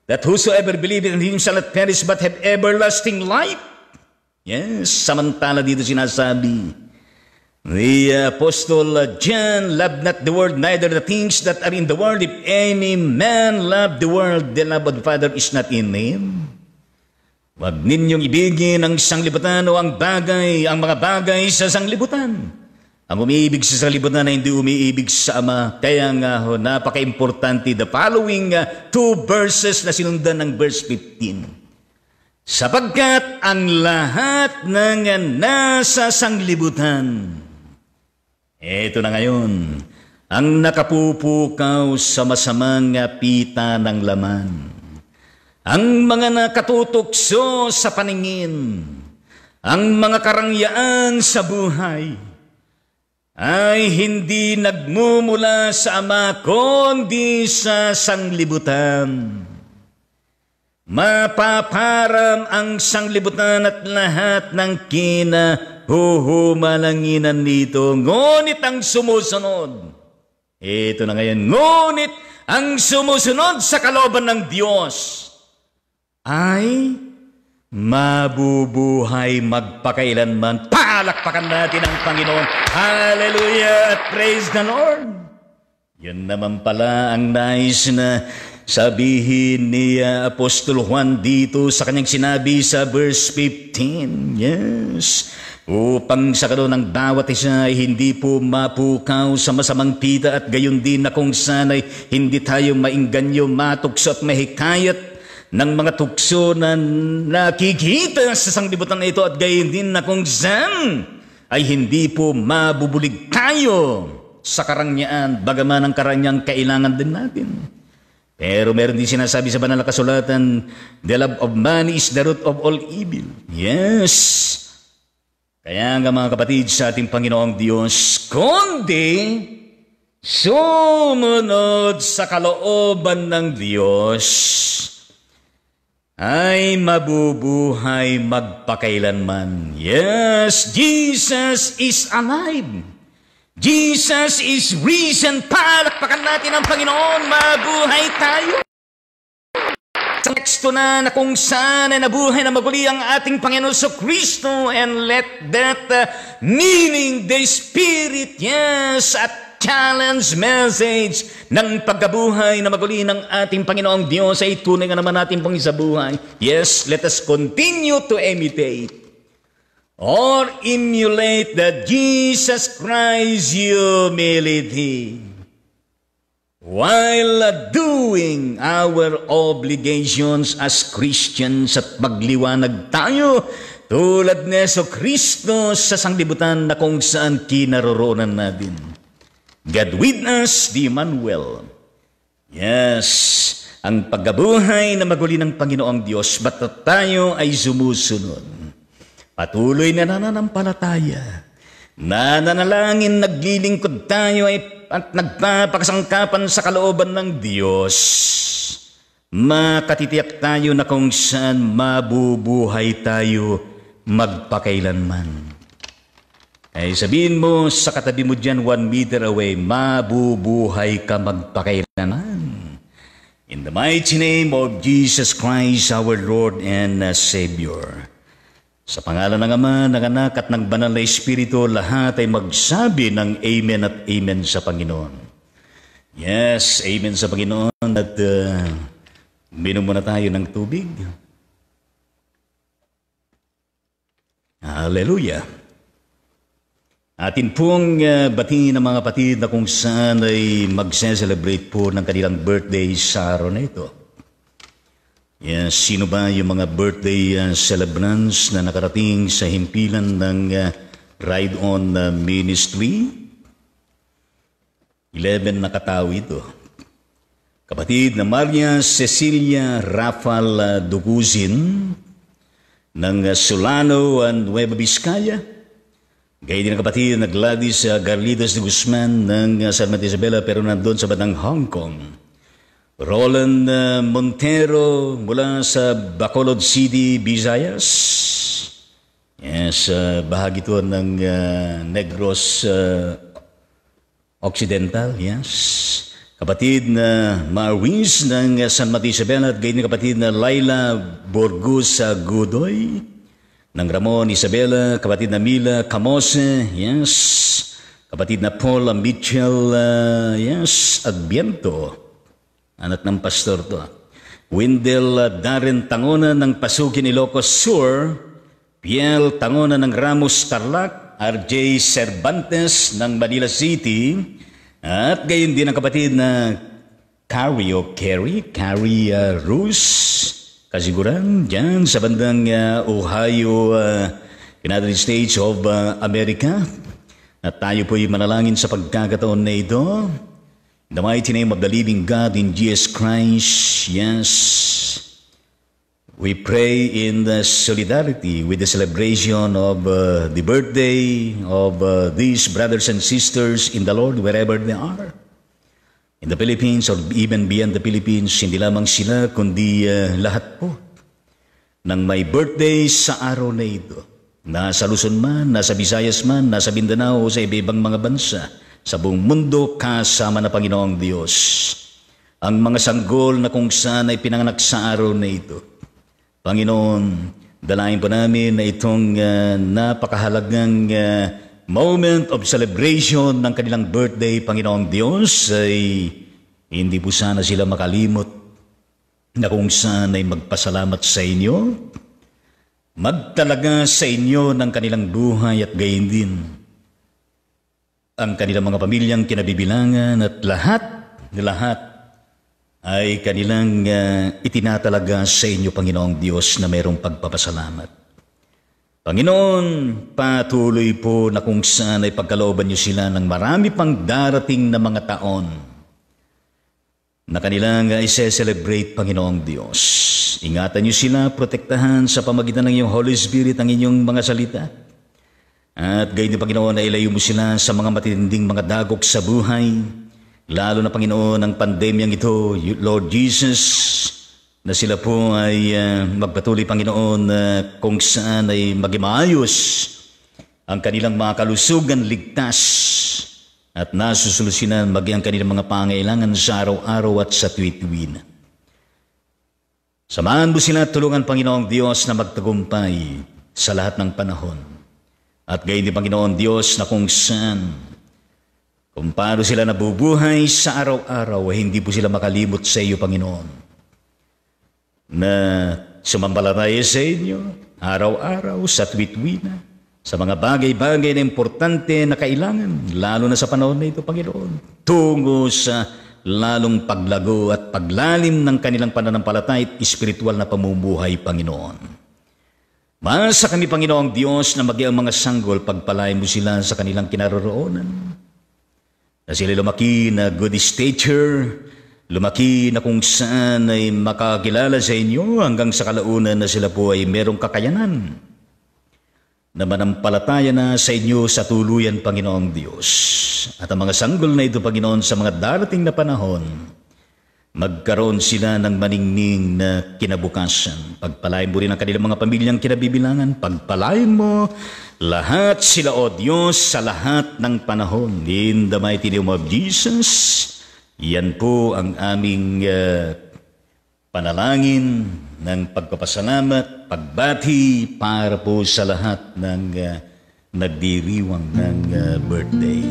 that whosoever believeth in him shall not perish but have everlasting life. Yes, samantala dito sinasabi, the Apostle John, love not the world, neither the things that are in the world. If any man love the world, the love of the Father is not in him. Huwag ninyong ibigin ang sanglibutan o ang mga bagay sa sanglibutan. Ang umiibig sa sanglibutan na hindi umiibig sa Ama. Kaya nga napaka-importante the following two verses na sinundan ng verse 15. Sapagkat ang lahat ng nasa sanglibutan, eto na ngayon, ang nakapupukaw sa masamang pita ng laman, ang mga nakatutukso sa paningin, ang mga karangyaan sa buhay, ay hindi nagmumula sa Ama, kundi sa sanglibutan. Mapaparam ang sanglibutan at lahat ng kinahuhumalanginan nito. Ngunit ang sumusunod, ito na ngayon, ngunit ang sumusunod sa kalooban ng Diyos ay mabubuhay magpakailanman. Palakpakan natin ang Panginoon. Hallelujah! Praise the Lord! Yan naman pala ang nais na sabihin ni Apostol Juan dito sa kanyang sinabi sa verse 15. Yes. Upang sa karoon ng bawat isa ay hindi po mapukaw sa masamang pita at gayon din na kung sana'y hindi tayo mainganyo, matukso at mahikayat ng mga tukso na nakikita sa sanglibutan na ito at gayon din na kung saan ay hindi po mabubulig tayo sa karangyaan, bagaman ang karangyaan kailangan din natin. Pero meron din sinasabi sa banal na kasulatan, the love of money is the root of all evil. Yes. Kaya nga mga kapatid sa ating Panginoong Diyos, kundi sumunod sa kalooban ng Diyos, ay mabubuhay magpakailanman. Yes, Jesus is alive. Jesus is risen. Palakpakan natin ang Panginoon. Mabuhay tayo. Sa teksto na kung saan ay nabuhay na maguli ang ating Panginoon sa Kristo, and let that meaning the Spirit, yes, at challenge message ng pagkabuhay na maguli ng ating Panginoong Diyos ay tunay nga naman natin pang isabuhay. Yes, let us continue to imitate or emulate the Jesus Christ humility while doing our obligations as Christians at magliwanag tayo tulad ni Yesu Kristo sa sanglibutan na kung saan kinaroroonan natin. God with us, the Emmanuel. Yes, ang pagkabuhay na maguli ng Panginoong Diyos, ba't tayo ay sumusunod. Patuloy na nananampalataya, nananalangin, naglilingkod tayo at nagpapakasangkapan sa kalooban ng Diyos. makatitiyak tayo na kung saan mabubuhay tayo magpakailanman. Ay sabihin mo sa katabi mo dyan 1 meter away, mabubuhay ka magpakailanman. In the mighty name of Jesus Christ, our Lord and Savior. Sa pangalan ng Ama, ng Anak at ng Banal na Espiritu, lahat ay magsabi ng Amen at Amen sa Panginoon. Yes, Amen sa Panginoon. At minom muna tayo ng tubig. Hallelujah. Atin pong batiin ng mga kapatid na kung saan ay magse-celebrate po ng kanilang birthday sa araw na ito. Yes, sino ba yung mga birthday celebrants na nakarating sa himpilan ng Ride On Ministry? 11 na katao ito. Kapatid na Maria Cecilia Rafael Duguzin ng Solano and Nueva Vizcaya. Gaya din ang kapatid na Gladys Garlidas de Guzman ng San Mateo Isabela pero nandun sa bandang Hong Kong. Roland Montero mula sa Bacolod City, Visayas. Yes, bahagi ito ng Negros Occidental. Yes. Kapatid na Marwins ng San Mateo Isabela at gaya din kapatid na Laila Borgus Gudoy ng Ramon Isabela, kapatid na Mila Camose, yes. Kapatid na Paul Mitchell, yes, Adviento. Anak ng pastor to. Wendell Darren Tangona ng Pasukin, Ilocos Sur. Piel Tangona ng Ramos Tarlac. RJ Cervantes ng Manila City. At gayon din ang kapatid na Carrie Rus. Kasiguran dyan sa bandang Ohio, United States of America. At tayo po'y manalangin sa pagkakataon na ito. In the mighty name of the living God in Jesus Christ, yes. We pray in the solidarity with the celebration of the birthday of these brothers and sisters in the Lord wherever they are. In the Philippines or even beyond the Philippines, hindi lamang sila kundi lahat po ng may birthday sa araw na ito. Nasa Luzon man, nasa Visayas man, nasa Mindanao o sa iba-ibang mga bansa, sa buong mundo kasama na Panginoong Diyos. Ang mga sanggol na kung saan ay pinanganak sa araw na ito. Panginoon, dalayan po namin na itong napakahalagang moment of celebration ng kanilang birthday, Panginoong Diyos, ay hindi po sana sila makalimot na kung saan ay magpasalamat sa inyo, magtalaga sa inyo ng kanilang buhay at gayon din ang kanilang mga pamilyang kinabibilangan at lahat ay kanilang itinatalaga sa inyo, Panginoong Diyos, na mayroong pagpapasalamat. Panginoon, patuloy po na kung saan ay pagkalooban niyo sila ng marami pang darating na mga taon na kanilang i-celebrate, Panginoong Diyos. Ingatan niyo sila, protektahan sa pamagitan ng iyong Holy Spirit ang inyong mga salita. At gayon din, Panginoon, na ilayo mo sila sa mga matinding mga dagok sa buhay, lalo na, Panginoon, ang pandemyang ito, Lord Jesus, na sila po ay magpatuloy, Panginoon, kung saan ay maging maayos ang kanilang mga kalusugan, ligtas at nasusolusyonan maging ang kanilang mga pangailangan sa araw-araw at sa tuwi-tuwi. Samahan mo sila at tulungan, Panginoong Diyos, na magtagumpay sa lahat ng panahon. At gayon din, Panginoon Diyos, na kung saan, kung paano sila nabubuhay sa araw-araw, hindi po sila makalimot sa iyo, Panginoon, na sumampalataya sa inyo araw-araw sa tuwi-tuwi na sa mga bagay-bagay na importante na kailangan, lalo na sa panahon na ito, Panginoon, tungo sa lalong paglago at paglalim ng kanilang pananampalataya at espiritual na pamumuhay, Panginoon. Masa kami, Panginoong Diyos, na maging ang mga sanggol, pagpalain mo sila sa kanilang kinaroroonan, na sila lumaki na good stature, lumaki na kung saan ay makakilala sa inyo hanggang sa kalaunan na sila po ay merong kakayanan na manampalataya na sa inyo sa tuluyan, Panginoong Diyos. At ang mga sanggol na ito, Panginoon, sa mga darating na panahon, magkaroon sila ng maningning na kinabukasan. Pagpalain mo rin ang kanilang mga pamilyang kinabibilangan. Pagpalain mo lahat sila, O Diyos, sa lahat ng panahon. In the mighty name of Jesus, yan po ang aming panalangin ng pagpapasalamat, pagbati para po sa lahat ng nagdiriwang ng birthday.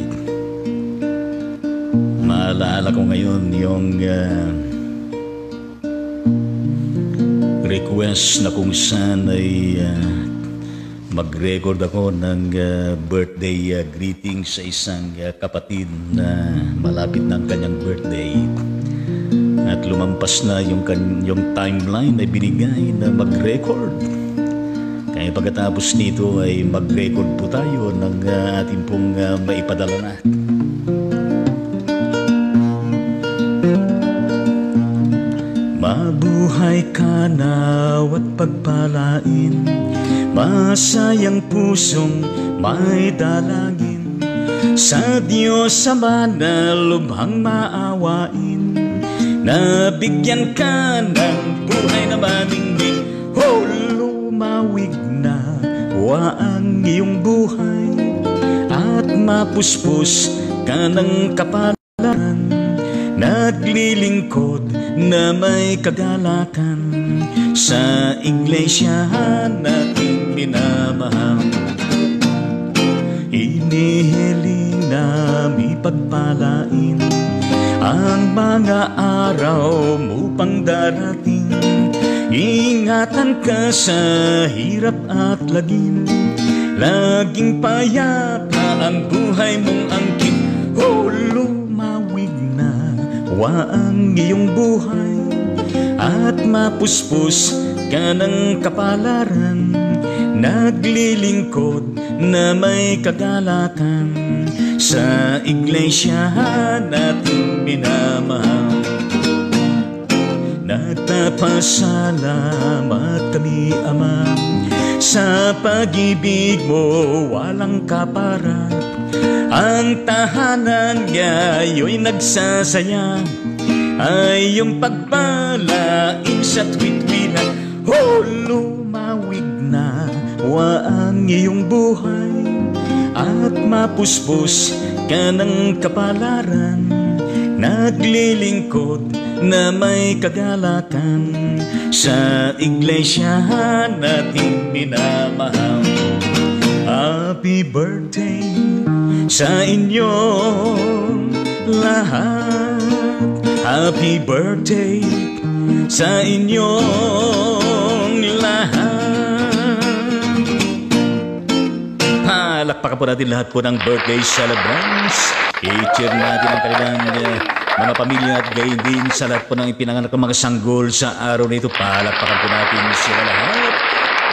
Maalala ko ngayon yung request na kung saan ay mag-record ako ng birthday greeting sa isang kapatid na malapit ng kanyang birthday. At lumampas na yung timeline na binigay na mag-record. Kaya pagkatapos nito ay mag-record po tayo ng ating pong maipadala na. Mabuhay ka nawat pagpalain, masayang pusong may dalangin, sa Diyos Ama na lubhang maawain, nabigyan ka ng buhay na maningning. Oh, lumawig na waang iyong buhay, at mapuspos ka ng kapalaran, naglilingkod na may kagalakan sa iglesia nating minamahal. Inihiling namin pagpalain ang mga araw mo pang darating. Ingatan ka sa hirap at lagim, laging payapa ang buhay mong angkin. Oh, lumawig na waang iyong buhay, at mapuspos ka ng kapalaran, naglilingkod na may kagalakan sa iglesia nating minamahal. Nagpapasalamat kami, Ama, sa pag-ibig mo walang kaparat. Ang tahanan ngayo'y nagsasaya, ay yung pagpalain sa tuwid-wilan. Oh, lumawig na waang iyong buhay, at mapuspos ka ng kapalaran, naglilingkod na may kagalakan sa iglesia nating minamahal. Happy birthday sa inyong lahat, happy birthday sa inyong lahat. Palakpakan po natin lahat po ng birthday celebrants. I-cheer natin ang kanilang mga pamilya at gayon din sa lahat po ng ipinanganak ng mga sanggol sa araw na ito. Palakpakan po natin sila lahat.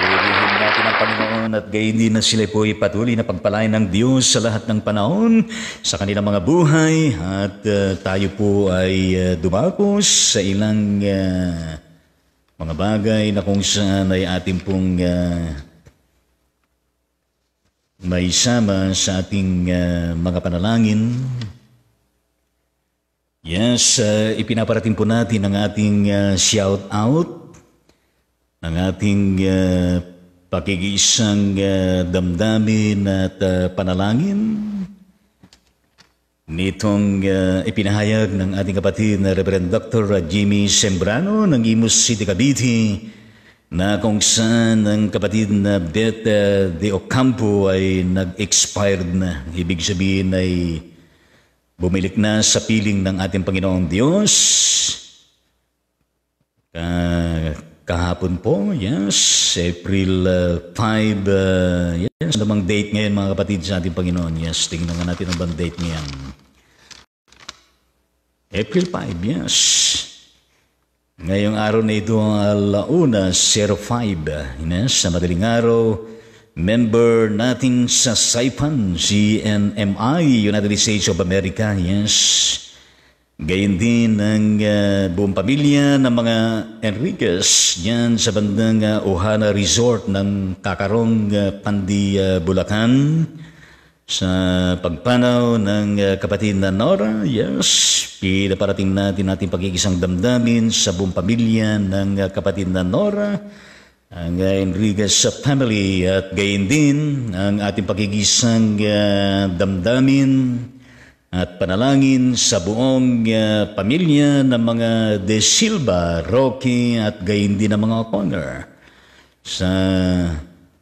Purihin natin ang Panginoon at gayon din na sila po ipatuloy na pagpalain ng Diyos sa lahat ng panahon sa kanilang mga buhay. At tayo po ay dumapos sa ilang mga bagay na kung saan ay ating pong may sama sa ating mga panalangin. Yes, ipinaparating po natin ang ating shout out, ang ating pakikiisang damdamin at panalangin nitong ipinahayag ng ating kapatid na Reverend Dr. Jimmy Sembrano ng Imus City, Cavite, na kung saan ang kapatid na Beth de Ocampo ay nag-expired na. Ibig sabihin ay bumilik na sa piling ng ating Panginoong Diyos. Kahapon po, yes, April 5, yes, ano bang date ngayon mga kapatid sa ating Panginoon? Yes, tingnan nga natin ang bang date ngayon. April 5, yes. Ngayong araw na ito ang 1:05, yes, sa madaling araw, member natin sa SAIPAN, CNMI, United States of America, yes. Gayon din ang buong pamilya ng mga Enriquez dyan sa bandang Ohana Resort ng Kakarong, Pandi, Bulacan. sa pagpanaw ng kapatid na Nora. Yes, pinaparating natin ating pagkikisang damdamin sa buong pamilya ng kapatid na Nora, ang Enriquez family, at gayon din ang ating pagkikisang damdamin at panalangin sa buong pamilya ng mga De Silva, Rocky, at gayon din ng mga O'Connor sa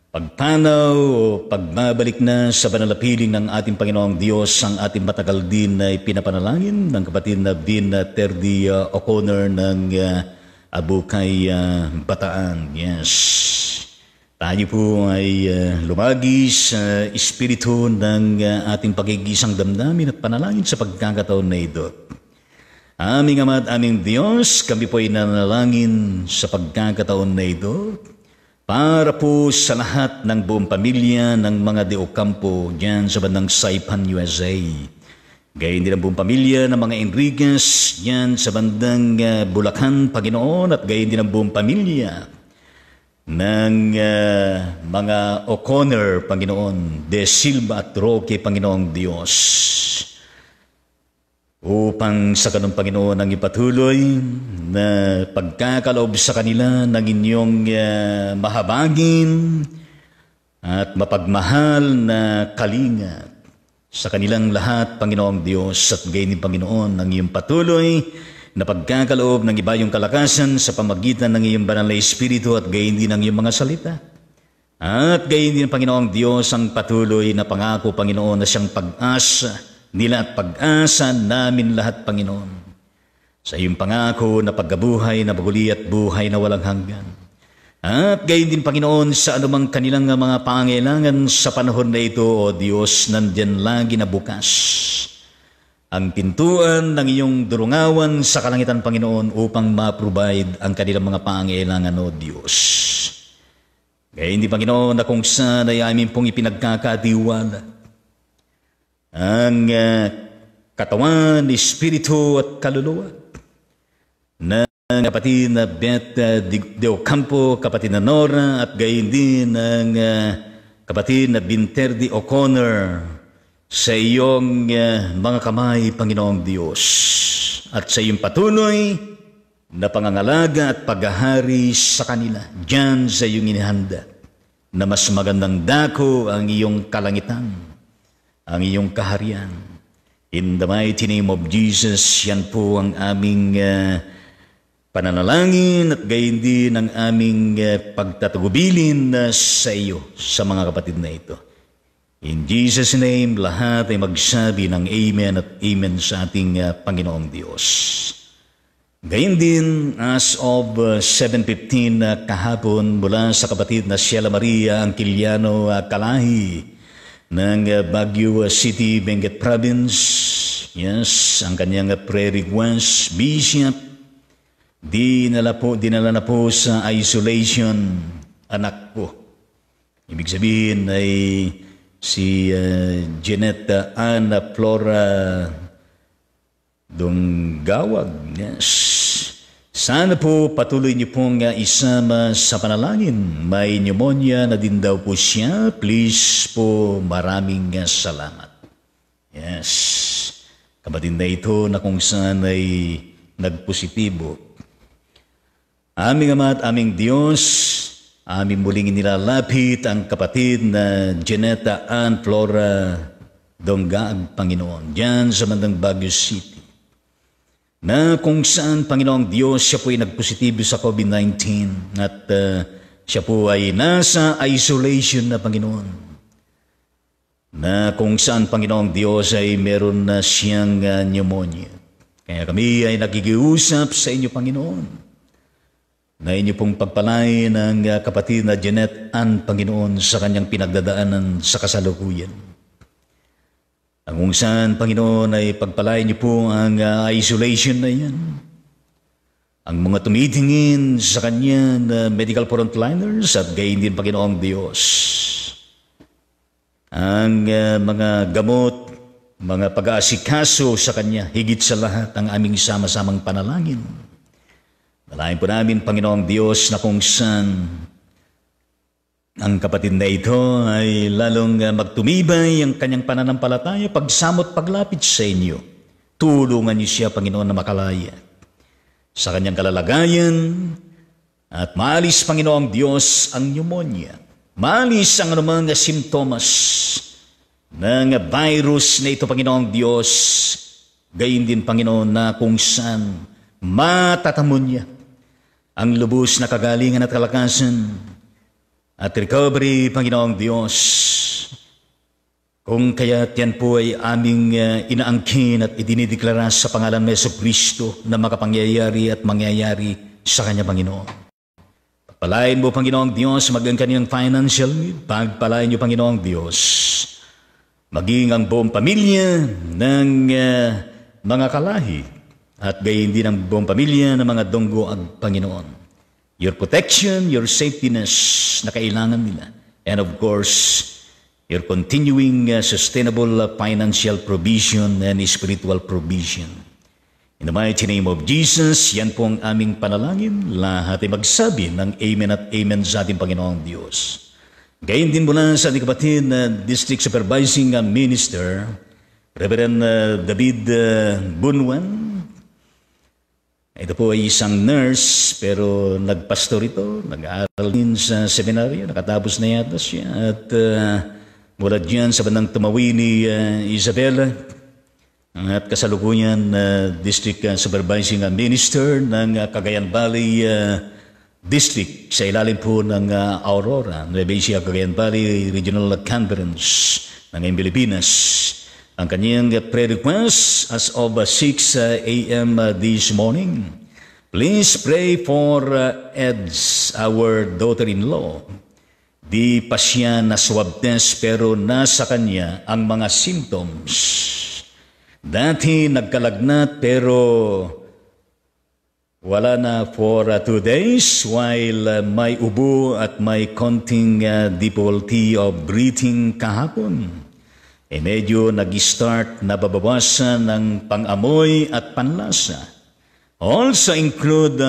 pagpanaw o pagbabalik na sa banalapiling ng ating Panginoong Diyos ang ating matagal din na ipinapanalangin ng kapatid na Vin Terdi O'Connor ng Abukay, Bataan. Yes. Tayo po ay lumagi sa espiritu ng ating pagkigisang damdamin at panalangin sa pagkakataon na ito. Aming Ama at aming Diyos, kami po ay nanalangin sa pagkakataon na ito para po sa lahat ng buong pamilya ng mga De Ocampo dyan sa bandang Saipan, USA. Gayon din ang buong pamilya ng mga Enriquez dyan sa bandang Bulacan, Panginoon, at gayon din ang buong pamilya ng mga O'Connor, Panginoon, De Silva at Roque, Panginoong Diyos. Upang sa kanong Panginoon ang ipatuloy na pagkakaloob sa kanila ng inyong mahabagin at mapagmahal na kalinga sa kanilang lahat, Panginoong Diyos, at gayon din, Panginoon, ang iyong patuloy na pagkakaloob ng iba yung kalakasan sa pamagitan ng iyong banal na Espiritu at gayon din ang iyong mga salita. At gayon din, Panginoong Diyos, ang patuloy na pangako, Panginoon, na siyang pag-asa nila at pag-asa namin lahat, Panginoon, sa iyong pangako na pagkabuhay na baguli at buhay na walang hanggan. At gayon din, Panginoon, sa anumang kanilang mga pangailangan sa panahon na ito, O Diyos, nandyan lagi na bukas ang pintuan ng iyong durungawan sa kalangitan, Panginoon, upang ma-provide ang kanilang mga pangailangan, O Diyos. Gayon din, Panginoon, na kung saan ay amin pong ipinagkakatiwala ang katawan, espiritu at kaluluwa ng kapatid na Beth De Ocampo, kapatid na Nora, at gayon din ang kapatid na Binterdi O'Connor sa iyong mga kamay, Panginoong Diyos, at sa iyong patuloy na pangangalaga at paghahari sa kanila diyan sa iyong inihanda na mas magandang dako ang iyong kalangitan, ang iyong kaharian. In the mighty name of Jesus, yan po ang aming pananalangin at gayon din ang aming pagtatagubilin sa iyo sa mga kapatid na ito. In Jesus' name, lahat ay magsabi ng Amen at Amen sa ating Panginoong Diyos. Gayon din, as of 7:15 kahapon, mula sa kapatid na Sheila Maria Angkiliano Kalahi ng Baguio City, Benguet Province. Yes, ang kanyang prayer request, Bishop, dinala na po sa isolation anak ko. Ibig sabihin ay si Jeanette Ana Flora Donggawag. Yes. Sana po patuloy niyo pong isama sa panalangin. May pneumonia na din daw po siya. Please po, maraming salamat. Yes. Kapatid na ito na kung saan ay nagpositibo. Aming Ama at aming Diyos, aming muling inilalapit ang kapatid na Jeanette Ann Flora Donggawag, Panginoon, diyan sa bandang Baguio City, na kung saan, Panginoong Diyos, siya po ay nagpositibo sa COVID-19 at siya po ay nasa isolation na, Panginoon, na kung saan, Panginoong Diyos, ay meron na siyang pneumonia. Kaya kami ay nakikiusap sa inyo, Panginoon, na inyo pong pagpalain ng kapatid na Jeanette Ann, Panginoon, sa kanyang pinagdadaanan sa kasalukuyan. Ang kung saan, Panginoon, ay pagpalain niyo po ang isolation na yan. Ang mga tumitingin sa kanya na medical frontliners at gayon din, Panginoong Diyos, ang mga gamot, mga pag-aasikaso sa kanya, higit sa lahat ang aming sama-samang panalangin. Dalayan po namin, Panginoong Diyos, na kung saan Ang kapatid na ito ay lalong magtumibay ang kanyang pananampalataya, pagsamot, paglapit sa inyo. Tulungan niyo siya, Panginoon, na makalaya sa kanyang kalalagayan at maalis, Panginoong Diyos, ang pneumonia. Maalis ang anumang simptomas ng virus na ito, Panginoong Diyos. Gayon din, Panginoon, na kung saan matatamon niya ang lubos na kagalingan at kalakasan at recovery, Panginoong Diyos. Kung kaya't yan po ay aming inaangkin at idinideklara sa pangalan ng Jesucristo na makapangyayari at mangyayari sa Kanya, Panginoon. Pagpalain mo, Panginoong Diyos, maging Kanyang financial need. Pagpalain niyo, Panginoong Diyos, maging ang buong pamilya ng mga kalahi at gayon din ang buong pamilya ng mga dunggo ang Panginoon. Your protection, your safetyness na kailangan nila. And of course, your continuing sustainable financial provision and spiritual provision. In the mighty name of Jesus, yan po ang aming panalangin. Lahat ay magsabi ng Amen at Amen sa ating Panginoong Diyos. Gayon din mula sa ating kapatid na District Supervising Minister, Reverend David Bunwan. Ito po ay isang nurse pero nagpastor ito, nag-aaral din sa seminaryo, nakatapos na yata siya. At mula dyan sa bandang Tumawi ni Isabela at kasalukuyan District Supervising Minister ng Cagayan Valley District sa ilalim po ng Aurora, Nueva Ecija, Cagayan Valley Regional Conference ng Pilipinas. Ang kanyang prayer request as of 6 a.m. This morning. Please pray for Eds, our daughter-in-law. Di pa siya na swab test pero nasa kanya ang mga symptoms. Dati nagkalagnat pero wala na for 2 days while may ubo at may konting difficulty of breathing kahapon. Medyo nag-start na babawasan ng pang-amoy at panlasa. Also include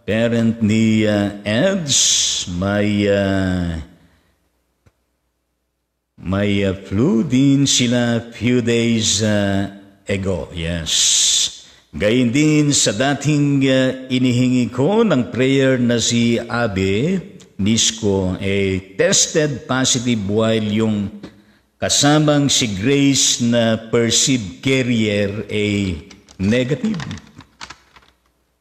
parent ni Eds, may flu din sila few days ago. Yes. Gayun din sa dating inihingi ko ng prayer na si Abe Nisco, tested positive while yung kasamang si Grace na perceived carrier negative.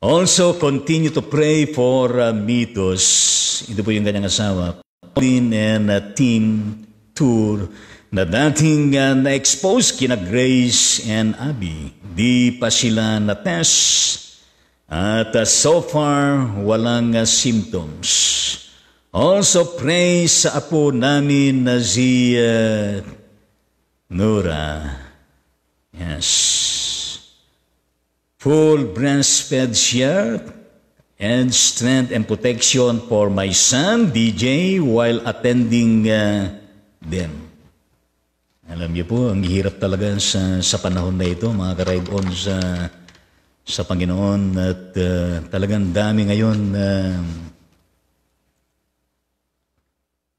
Also, continue to pray for Mitos. Ito po yung kanyang asawa. Pauline and Team Tour na dating na-expose kina Grace and Abby. Di pa sila na-test at so far walang symptoms. Also pray sa apo namin na si Nora. Yes. Full breastfed siya and strength and protection for my son, DJ, while attending them. Alam niyo po, ang hirap talaga sa panahon na ito, mga ka-ride on sa Panginoon. At talagang dami ngayon na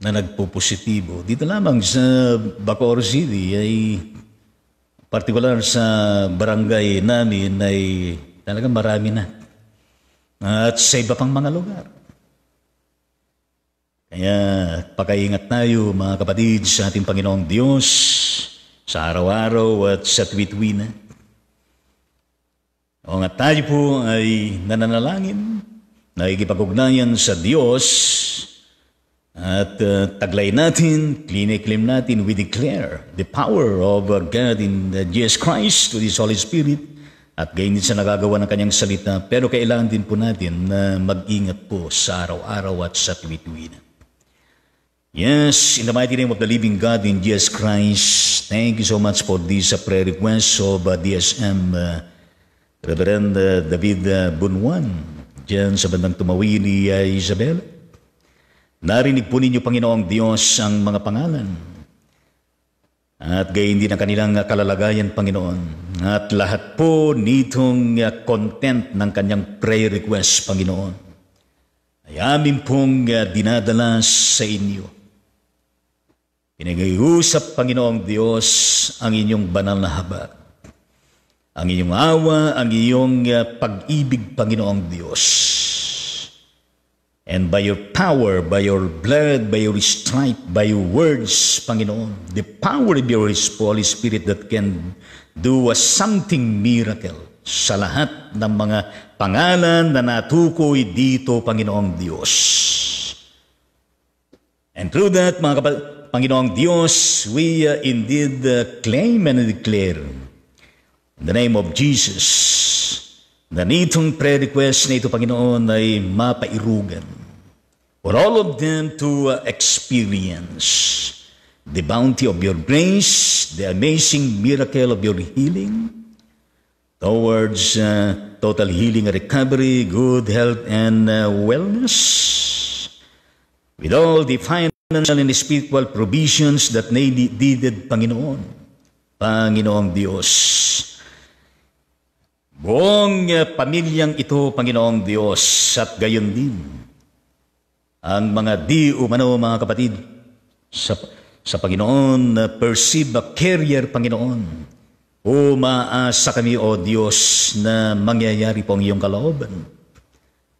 nagpo-positibo. Dito lamang sa Bacoor City ay partikular sa barangay namin ay talagang marami na. At sa iba pang mga lugar. Kaya pakaingat tayo mga kapatid sa ating Panginoong Diyos sa araw-araw at sa tuwi-tuwi na. O nga tayo po ay nananalangin, nakikipag-ugnayan sa Diyos. At taglay natin, claim natin, we declare the power of God in Jesus Christ to His Holy Spirit at gayon din sa nagagawa ng Kanyang salita. Pero kailangan din po natin na mag-ingat po sa araw-araw at sa tuwi-tuwi na. Yes, in the mighty name of the living God in Jesus Christ, thank you so much for this prayer request of DSM Reverend David Bunwan dyan sa bandang Tumawi ni Isabel. Narinig po ninyo, Panginoong Diyos, ang mga pangalan. At gayon din ang kanilang kalalagayan, Panginoon. At lahat po nitong content ng kanyang prayer request, Panginoon, ay ay amin pong dinadala sa inyo. Pinag-iusap, Panginoong Diyos, ang inyong banal na habag, ang inyong awa, ang iyong pag-ibig, Panginoong Diyos. And by your power, by your blood, by your stripe, by your words, Panginoon, the power of your Holy Spirit that can do something miracle sa lahat ng mga pangalan na natukoy dito, Panginoong Diyos. And through that, Panginoong Diyos, we indeed claim and declare in the name of Jesus na nitong prayer request na ito, Panginoon, ay mapairugan for all of them to experience the bounty of your grace, the amazing miracle of your healing towards total healing, recovery, good health, and wellness, with all the financial and spiritual provisions that they needed, Panginoon. Panginoong Diyos, buong pamilyang ito, Panginoong Diyos, at gayon din ang mga di umano, mga kapatid, sa Panginoon, perceive a carrier, Panginoon. Umaasa kami, O Diyos, na mangyayari po ang iyong kalooban.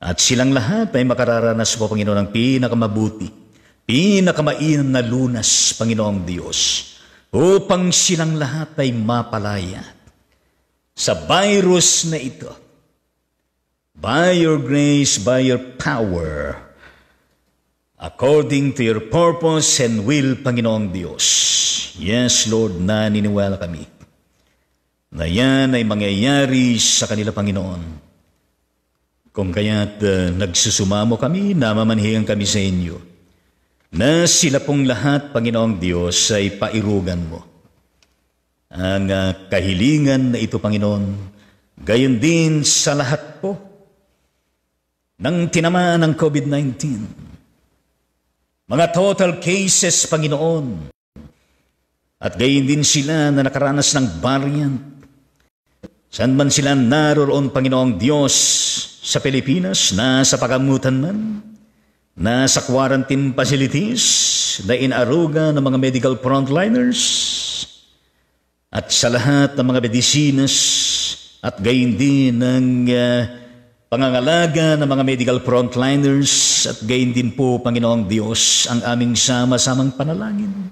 At silang lahat ay makararanas po, Panginoon, ng pinakamabuti, pinakamainam na lunas, Panginoong Diyos, upang silang lahat ay mapalaya sa virus na ito. By your grace, by your power, according to your purpose and will, Panginoong Diyos. Yes, Lord, naniniwala kami na yan ay mangyayari sa kanila, Panginoon. Kung kaya't nagsusumamo kami, namamanhigan kami sa inyo, na sila pong lahat, Panginoong Diyos, ay pairugan mo. Ang kahilingan na ito, Panginoon, gayon din sa lahat po ng tinamaan ng COVID-19. Mga total cases, Panginoon, at gayon din sila na nakaranas ng variant. Saan man sila naroon, Panginoong Diyos, sa Pilipinas, nasa pagamutan man, nasa quarantine facilities, na inaruga ng mga medical frontliners, at sa lahat ng mga medisinas, at gayon din ng pangangalaga ng mga medical frontliners, at gayon din po, Panginoong Diyos, ang aming sama-samang panalangin.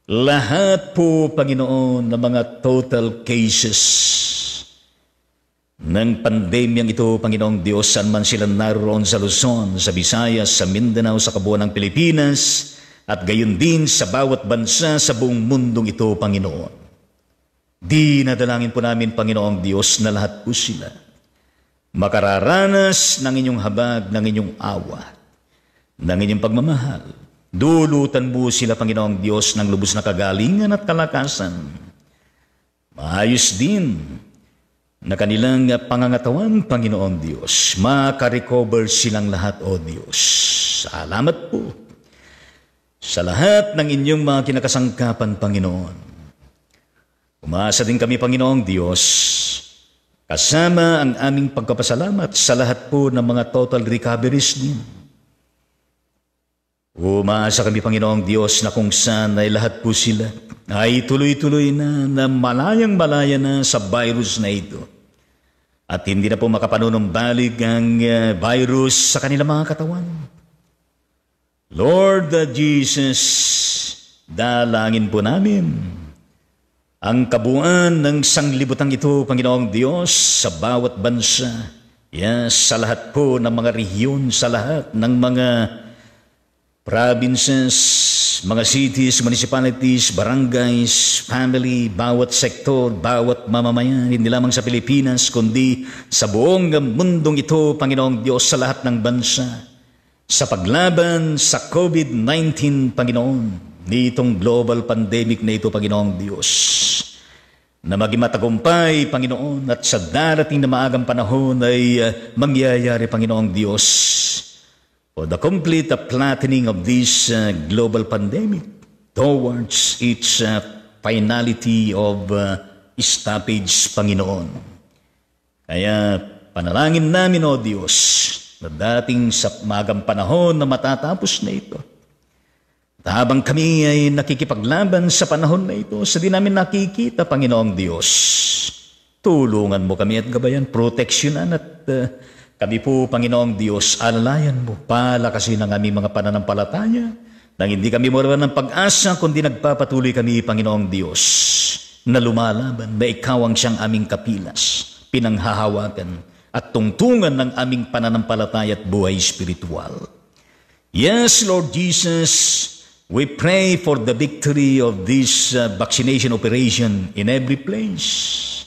Lahat po, Panginoon, ng mga total cases ng pandemyang ito, Panginoong Diyos, saan man sila naroon sa Luzon, sa Visayas, sa Mindanao, sa kabuuan ng Pilipinas, at gayon din sa bawat bansa sa buong mundong ito, Panginoon. Dinadalangin po namin, Panginoong Diyos, na lahat po sila makararanas ng inyong habag, ng inyong awa, ng inyong pagmamahal. Dulutan mo sila, Panginoong Diyos, ng lubos na kagalingan at kalakasan. Maayos din na kanilang pangangatawan, Panginoong Diyos. Makarecover silang lahat, O Diyos. Salamat po sa lahat ng inyong mga kinakasangkapan, Panginoon. Umaasa din kami, Panginoong Diyos, kasama ang aming pagkapasalamat sa lahat po ng mga total recoveries din. Umaasa kami, Panginoong Diyos, na kung saan ay lahat po sila ay tuloy-tuloy na malayang-malaya na sa virus na ito. At hindi na po makapanunumbalik ang virus sa kanilang mga katawan. Lord Jesus, dalangin po namin ang kabuuan ng sanglibutang ito, Panginoong Diyos, sa bawat bansa, sa lahat po ng mga rehiyon, sa lahat ng mga provinces, mga cities, municipalities, barangays, family, bawat sektor, bawat mamamayan, hindi lamang sa Pilipinas, kundi sa buong mundong ito, Panginoong Diyos, sa lahat ng bansa, sa paglaban sa COVID-19, Panginoon, nitong global pandemic na ito, Panginoong Diyos, na maging matagumpay, Panginoon, at sa darating na maagang panahon ay mangyayari, Panginoong Diyos, for the complete flattening of this global pandemic towards its finality of stoppage, Panginoon. Kaya panalangin namin, O Diyos, na dating sa magang panahon na matatapos na ito. At habang kami ay nakikipaglaban sa panahon na ito, sa di namin nakikita, Panginoong Diyos, tulungan mo kami at gabayan, proteksyonan at kami po, Panginoong Diyos, alalayan mo, palakasin ang aming mga pananampalataya, nang hindi kami mawalan ng pag-asa, kundi nagpapatuloy kami, Panginoong Diyos, na lumalaban, na ikaw ang siyang aming kapilas, pinanghahawakan, at tungtungan ng aming pananampalataya at buhay spiritual. Yes, Lord Jesus, we pray for the victory of this vaccination operation in every place.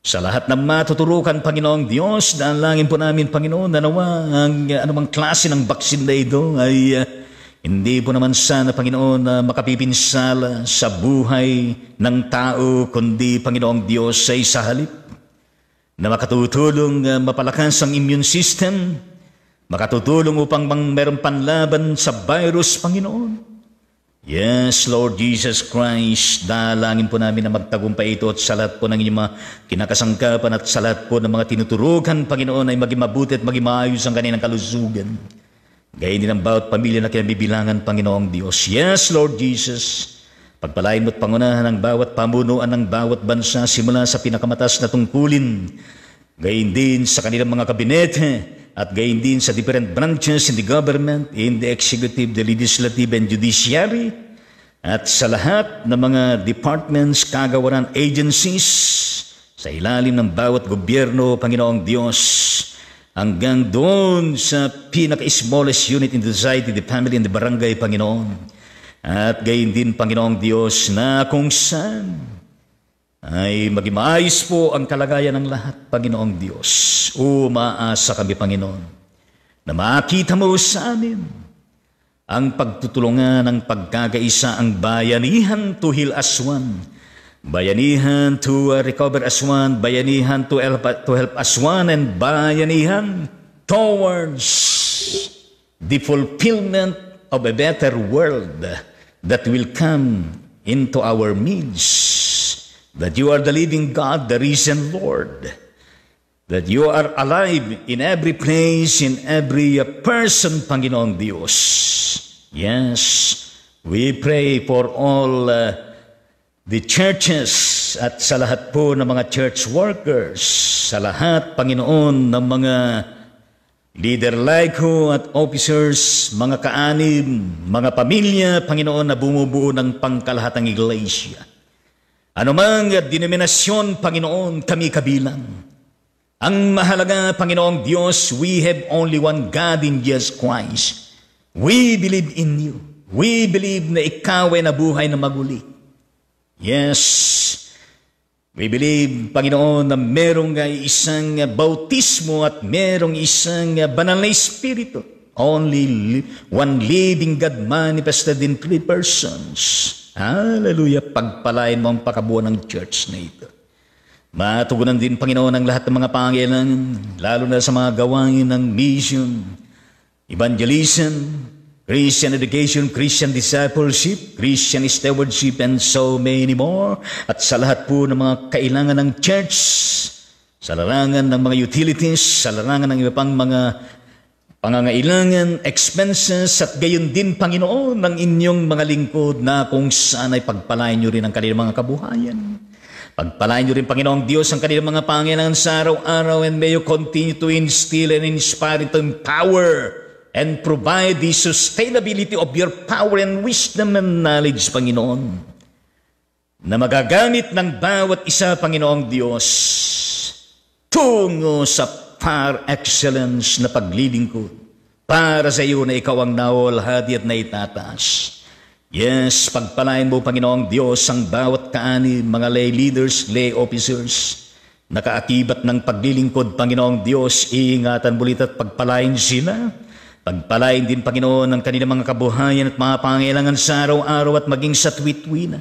Sa lahat ng matuturukan, Panginoong Diyos, dalangin po namin, Panginoon, na nawa ang anumang klase ng baksin na ito ay hindi po naman sana, Panginoon, makapipinsala sa buhay ng tao, kundi, Panginoong Diyos, ay sa halip na makatutulong mapalakas ang immune system, makatutulong upang meron panlaban sa virus, Panginoon. Yes, Lord Jesus Christ, dalangin po namin na magtagumpay ito at sa lahat po ng inyong mga kinakasangkapan at sa lahat po ng mga tinuturukan, Panginoon, ay maging mabuti at maging maayos ang kanilang kalusugan. Gayon din ang bawat pamilya na kinabibilangan, Panginoong Diyos. Yes, Lord Jesus, pagpalain mo at pangunahan ang bawat pamunuan ng bawat bansa simula sa pinakamatas na tungkulin. Gayon din sa kanilang mga kabinete, at gayon din sa different branches in the government, in the executive, the legislative, and judiciary, at sa lahat ng mga departments, kagawaran, agencies, sa ilalim ng bawat gobyerno, Panginoong Diyos, hanggang doon sa pinaka-smallest unit in the society, the family, and the barangay, Panginoon. At gayon din, Panginoong Diyos, na kung saan ay maging maayos po ang kalagayan ng lahat, Panginoong Diyos. Umaasa kami, Panginoon, na makita mo sa amin ang pagtutulungan ng pagkagaisa ang bayanihan to heal as one, bayanihan to recover as one, bayanihan to help as one, and bayanihan towards the fulfillment of a better world that will come into our midst. That you are the living God, the risen Lord. That you are alive in every place, in every person, Panginoong Diyos. Yes, we pray for all the churches at sa lahat po ng mga church workers, sa lahat, Panginoon, ng mga leader like ho at officers, mga kaanib, mga pamilya, Panginoon, na bumubuo ng pangkalahatang iglesia. Anumang denominasyon, Panginoon, kami kabilang. Ang mahalaga, Panginoong Diyos, we have only one God in Jesus Christ. We believe in you. We believe na ikaw ay nabuhay na maguli. Yes, we believe, Panginoon, na merong isang bautismo at merong isang banal na Espiritu. Only one living God manifested in three persons. Hallelujah, pagpalain mo ang pakabuo ng church na ito. Matugunan din, Panginoon, ang lahat ng mga pangailangan, lalo na sa mga gawain ng mission, evangelism, Christian education, Christian discipleship, Christian stewardship, and so many more. At sa lahat po ng mga kailangan ng church, sa larangan ng mga utilities, sa larangan ng iba pang mga pangangailangan, expenses, at gayon din, Panginoon, ng inyong mga lingkod na kung saan ay pagpalain nyo rin ang kanilang mga kabuhayan. Pagpalain nyo rin, Panginoong Diyos, ang kanilang mga pangailangan sa araw-araw, and may you continue to instill and inspire, to empower, and provide the sustainability of your power and wisdom and knowledge, Panginoon, na magagamit ng bawat isa, Panginoong Diyos, tungo sa par excellence na paglilingkod para sa iyo na ikaw ang naulhati at naitataas. Yes, pagpalain mo, Panginoong Diyos, ang bawat kaanib, mga lay leaders, lay officers, nakaakibat ng paglilingkod, Panginoong Diyos, iingatan bulit at pagpalain sila. Pagpalain din, Panginoon, ang kanilang mga kabuhayan at mga pangailangan sa araw-araw at maging sa tuwit-tuwi na.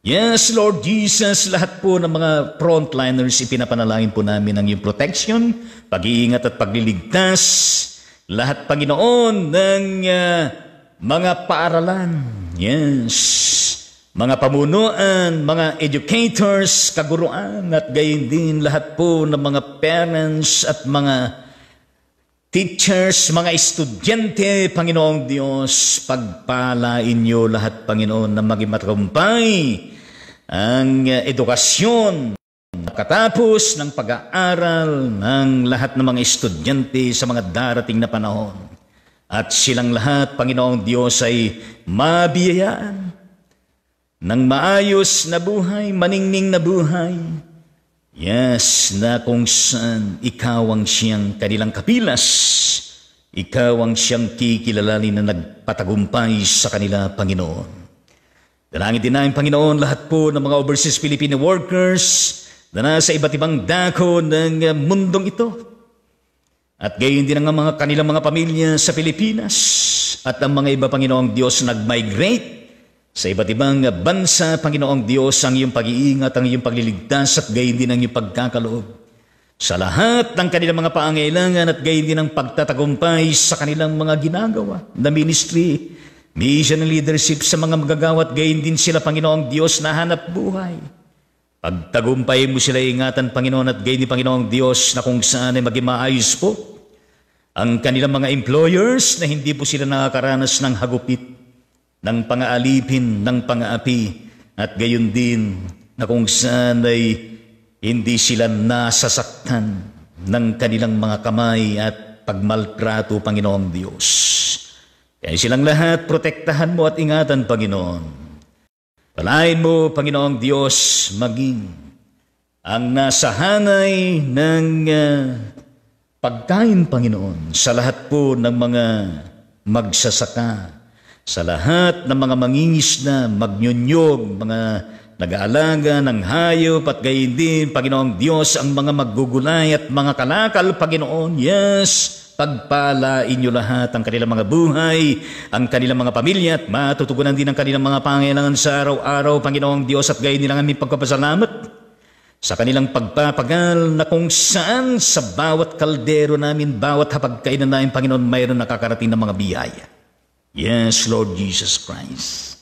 Yes, Lord Jesus, lahat po ng mga frontliners, ipinapanalangin po namin ang iyong protection, pag-iingat at pagliligtas. Lahat, Panginoon, ng mga paaralan, yes, mga pamunuan, mga educators, kaguruan, at gayon din lahat po ng mga parents at mga teachers, mga estudyante, Panginoong Diyos, pagpalain niyo lahat, Panginoon, na maging matagumpay ang edukasyon, katapos ng pag-aaral ng lahat ng mga estudyante sa mga darating na panahon. At silang lahat, Panginoong Diyos, ay mabiyayaan ng maayos na buhay, maningning na buhay. Yes, na kung saan ikaw ang siyang kanilang kapilas, ikaw ang siyang kikilalanin na nagpatagumpay sa kanila, Panginoon. Dalangin din namin, Panginoon, lahat po ng mga overseas Filipino workers na nasa iba't ibang dako ng mundong ito. At gayon din ang mga kanilang mga pamilya sa Pilipinas at ang mga iba, Panginoong Diyos, nag-migrate sa iba't ibang bansa, Panginoong Diyos, ang iyong pag-iingat, ang iyong pagliligtas at gayon din ang iyong pagkakaloob sa lahat ng kanilang mga pangailangan at gayon din ang pagtatagumpay sa kanilang mga ginagawa na ministry, mission and leadership sa mga magagawa at gayon din sila, Panginoong Diyos, na hanap buhay. Pagtagumpay mo sila, ingatan, Panginoon, at gayon din, Panginoong Diyos, na kung saan ay maging maayos po ang kanilang mga employers na hindi po sila nakakaranas ng hagupit, ng pang-aalipin, ng pang-aapi, at gayon din na kung saan ay hindi sila nasasaktan ng kanilang mga kamay at pagmaltrato, Panginoong Diyos. Kaya silang lahat, protektahan mo at ingatan, Panginoon. Palain mo, Panginoong Diyos, maging ang nasahanay ng pagkain, Panginoon, sa lahat po ng mga magsasaka, sa lahat ng mga mangingisda, magnyunyog, mga nag-aalaga ng hayop at gayon din, Panginoong Diyos, ang mga maggugulay at mga kalakal, Panginoon. Yes, pagpalain niyo lahat ang kanilang mga buhay, ang kanilang mga pamilya at matutugunan din ang kanilang mga pangailangan sa araw-araw, Panginoong Diyos, at gayon din ang aming pagpapasalamat sa kanilang pagpapagal na kung saan sa bawat kaldero namin, bawat hapagkainan namin, Panginoon, mayroon nakakarating ng mga biyaya. Yes, Lord Jesus Christ.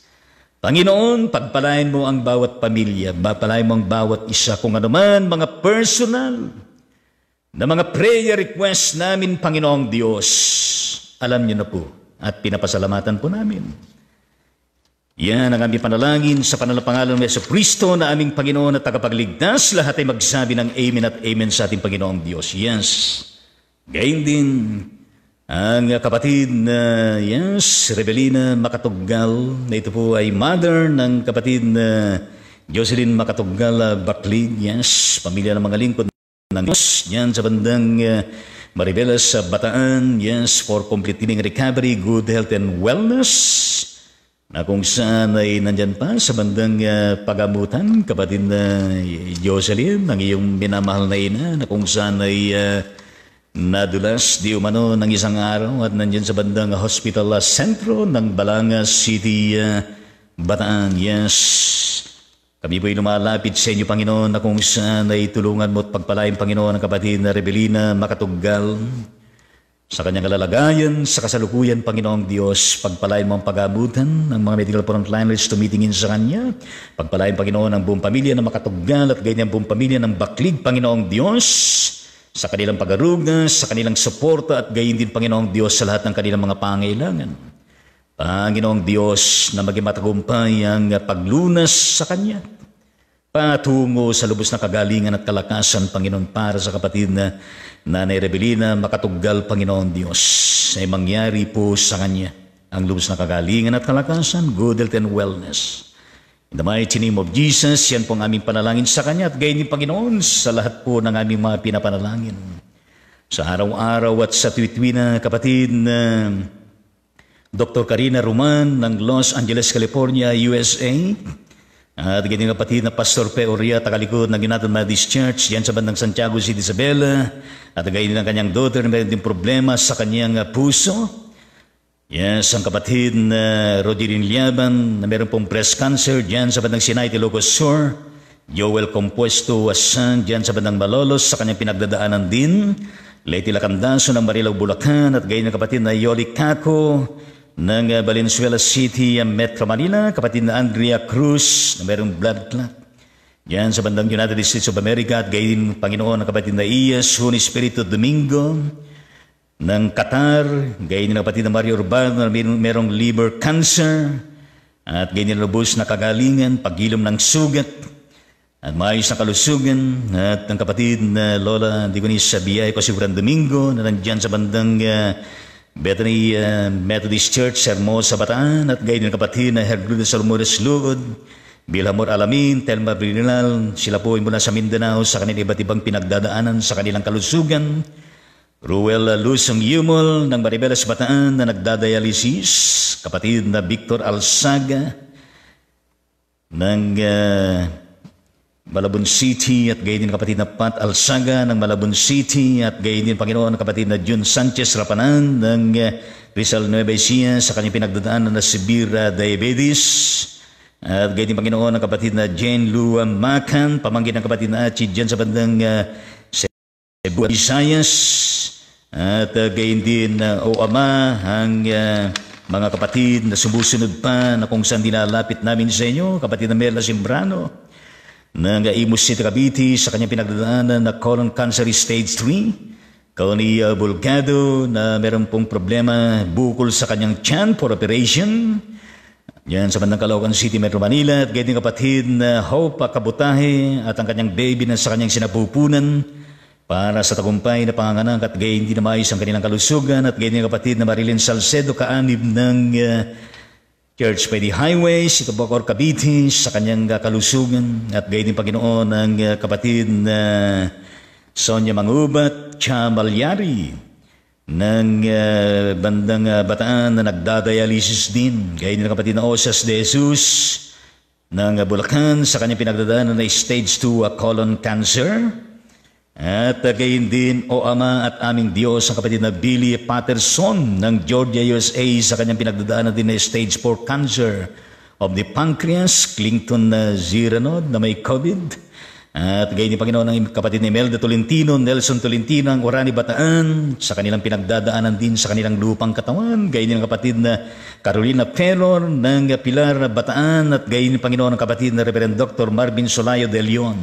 Panginoon, pagpalain mo ang bawat pamilya, pagpalain mo ang bawat isa, kung ano man mga personal na mga prayer request namin, Panginoong Diyos. Alam niyo na po at pinapasalamatan po namin. Yan ang aming panalangin sa pangalan ng Yesu Kristo na aming Panginoon at tagapagligtas. Lahat ay magsabi ng Amen at Amen sa ating Panginoong Diyos. Yes, gayon din ang kapatid na, Rebelina Makatugal, na ito po ay mother ng kapatid na Jocelyn Makatugal Baklid, pamilya ng mga lingkod ng Diyos, yan sa bandang Maribelas sa Bataan, for complete healing recovery, good health and wellness, na kung saan ay nandyan pa sa bandang pagamutan, kapatid na Jocelyn, ang iyong minamahal na ina, na kung saan ay nadulas di umano ng isang araw at nandiyan sa bandang hospital sentro ng Balanga City, Bataan. Yes, kami po'y lumalapit sa inyo, Panginoon, na kung saan ay tulungan mo at pagpalain, Panginoon, ang kapatid na Rebelina Makatugal sa kanyang kalalagayan, sa kasalukuyan, Panginoong Diyos. Pagpalain mo ang pag-abutan ng mga medical frontliners tumitingin sa kanya. Pagpalain, Panginoon, ang buong pamilya ng Makatugal at ganyan buong pamilya ng Baklid, Panginoong Diyos, sa kanilang pag-aruga, sa kanilang suporta at gayon din, Panginoong Diyos, sa lahat ng kanilang mga pangailangan. Panginoong Diyos, na maging matagumpay ang paglunas sa Kanya, patungo sa lubos na kagalingan at kalakasan, Panginoon, para sa kapatid na Nanay Rebelina Makatugal, Panginoong Diyos, ay mangyari po sa Kanya ang lubos na kagalingan at kalakasan, good health and wellness. In the mighty name of Jesus, yan po ang aming panalangin sa Kanya at gayon din, Panginoon, sa lahat po ng aming mga pinapanalangin. Sa araw-araw at sa tuwi-tuwi na kapatid na Dr. Karina Roman ng Los Angeles, California, USA. At ganyan kapatid na Pastor P. Oria, tagalikod ng United Methodist Church, yan sa bandang Santiago City, Isabela. At gayon din ang kanyang daughter na mayroon din problema sa kanyang puso. Yes, ang kapatid na Rodilin Liaban na mayroon pong breast cancer dyan sa bandang Sinay, Ilocos Sur. Joel Compuesto Asan dyan sa bandang Malolos sa kanyang pinagdadaanan din. Leti Lacandaso ng Marilao, Bulacan. At gayon ang kapatid na Yoli Caco ng Valenzuela City, Metro Manila. Kapatid na Andrea Cruz na mayroong blood clot dyan sa bandang United States of America. At gayon, Panginoon, ang kapatid na Iyas Juan Espiritu Domingo ng Qatar, gayon din ang kapatid na Mario Urbano na merong liver cancer, at gayon din lubos na kagalingan, pagilom ng sugat, at maayos na kalusugan, at ang kapatid na Lola Dionis Biyay Pasiguran Domingo na nandyan sa bandang Bethany Methodist Church, Hermosa, Bataan, at gayon din ang kapatid na Hergrudes Salmores Luod, Bilhamor Alamin, Telma Brinal, sila po ay mula sa Mindanao sa kanilang iba't ibang pinagdadaanan sa kanilang kalusugan. Ruel Lusong Yumol ng Maribeles Bataan na nagdadialysis, kapatid na Victor Alsaga ng Malabon City, at gayon din kapatid na Pat Alsaga ng Malabon City, at gayon din Panginoon kapatid na Jun Sanchez Rapanan ng Rizal Nueva Ecija sa kanyang pinagdadaanan na severe diabetes. At gayon din Panginoon ang kapatid na Jane Lua Macan, pamangkin ng kapatid na Achi dyan sa bandang Cebu, Visayas. At gayon din o Ama ang mga kapatid na sumusunod pa na kung saan dinalapit namin sa inyo, kapatid na Merla Simbrano ng Imus City, Cavite sa kanyang pinagdadaanan na colon cancer stage 3, Connie Bulgado na meron pong problema bukol sa kanyang tiyan for operation, yan sa bandang Caloocan City, Metro Manila. At gayon din kapatid na Hope Kabutahe at ang kanyang baby na sa kanyang sinapupunan para sa tagumpay na panganganak, at gayon din na maayos ang kanilang kalusugan. At gayon din kapatid na Marilyn Salcedo, kaanib ng Church by the Highway, Sitobocor, Cavite sa kanyang kalusugan. At gayon din Panginoon ang kapatid na Sonia Mangubat, Chamalyari ng bandang Bataan na nagdadialysis din. Gayon din kapatid na Osas de Jesus ng Bulacan sa kanyang pinagdadaanan na stage 2 colon cancer. At gayon din o Ama at aming Diyos ang kapatid na Billy Patterson ng Georgia, USA sa kanyang pinagdadaanan din na stage 4 cancer of the pancreas, Clinton Ziranod na may COVID. At gayon din Panginoon ang kapatid ni Imelda Tolentino, Nelson Tolentino ang Orani, Bataan sa kanilang pinagdadaanan din sa kanilang lupang katawan. Gayon din ang kapatid na Carolina Ferror ng Pilar, Bataan. At gayon din Panginoon ang kapatid na Reverend Dr. Marvin Solayo de Leon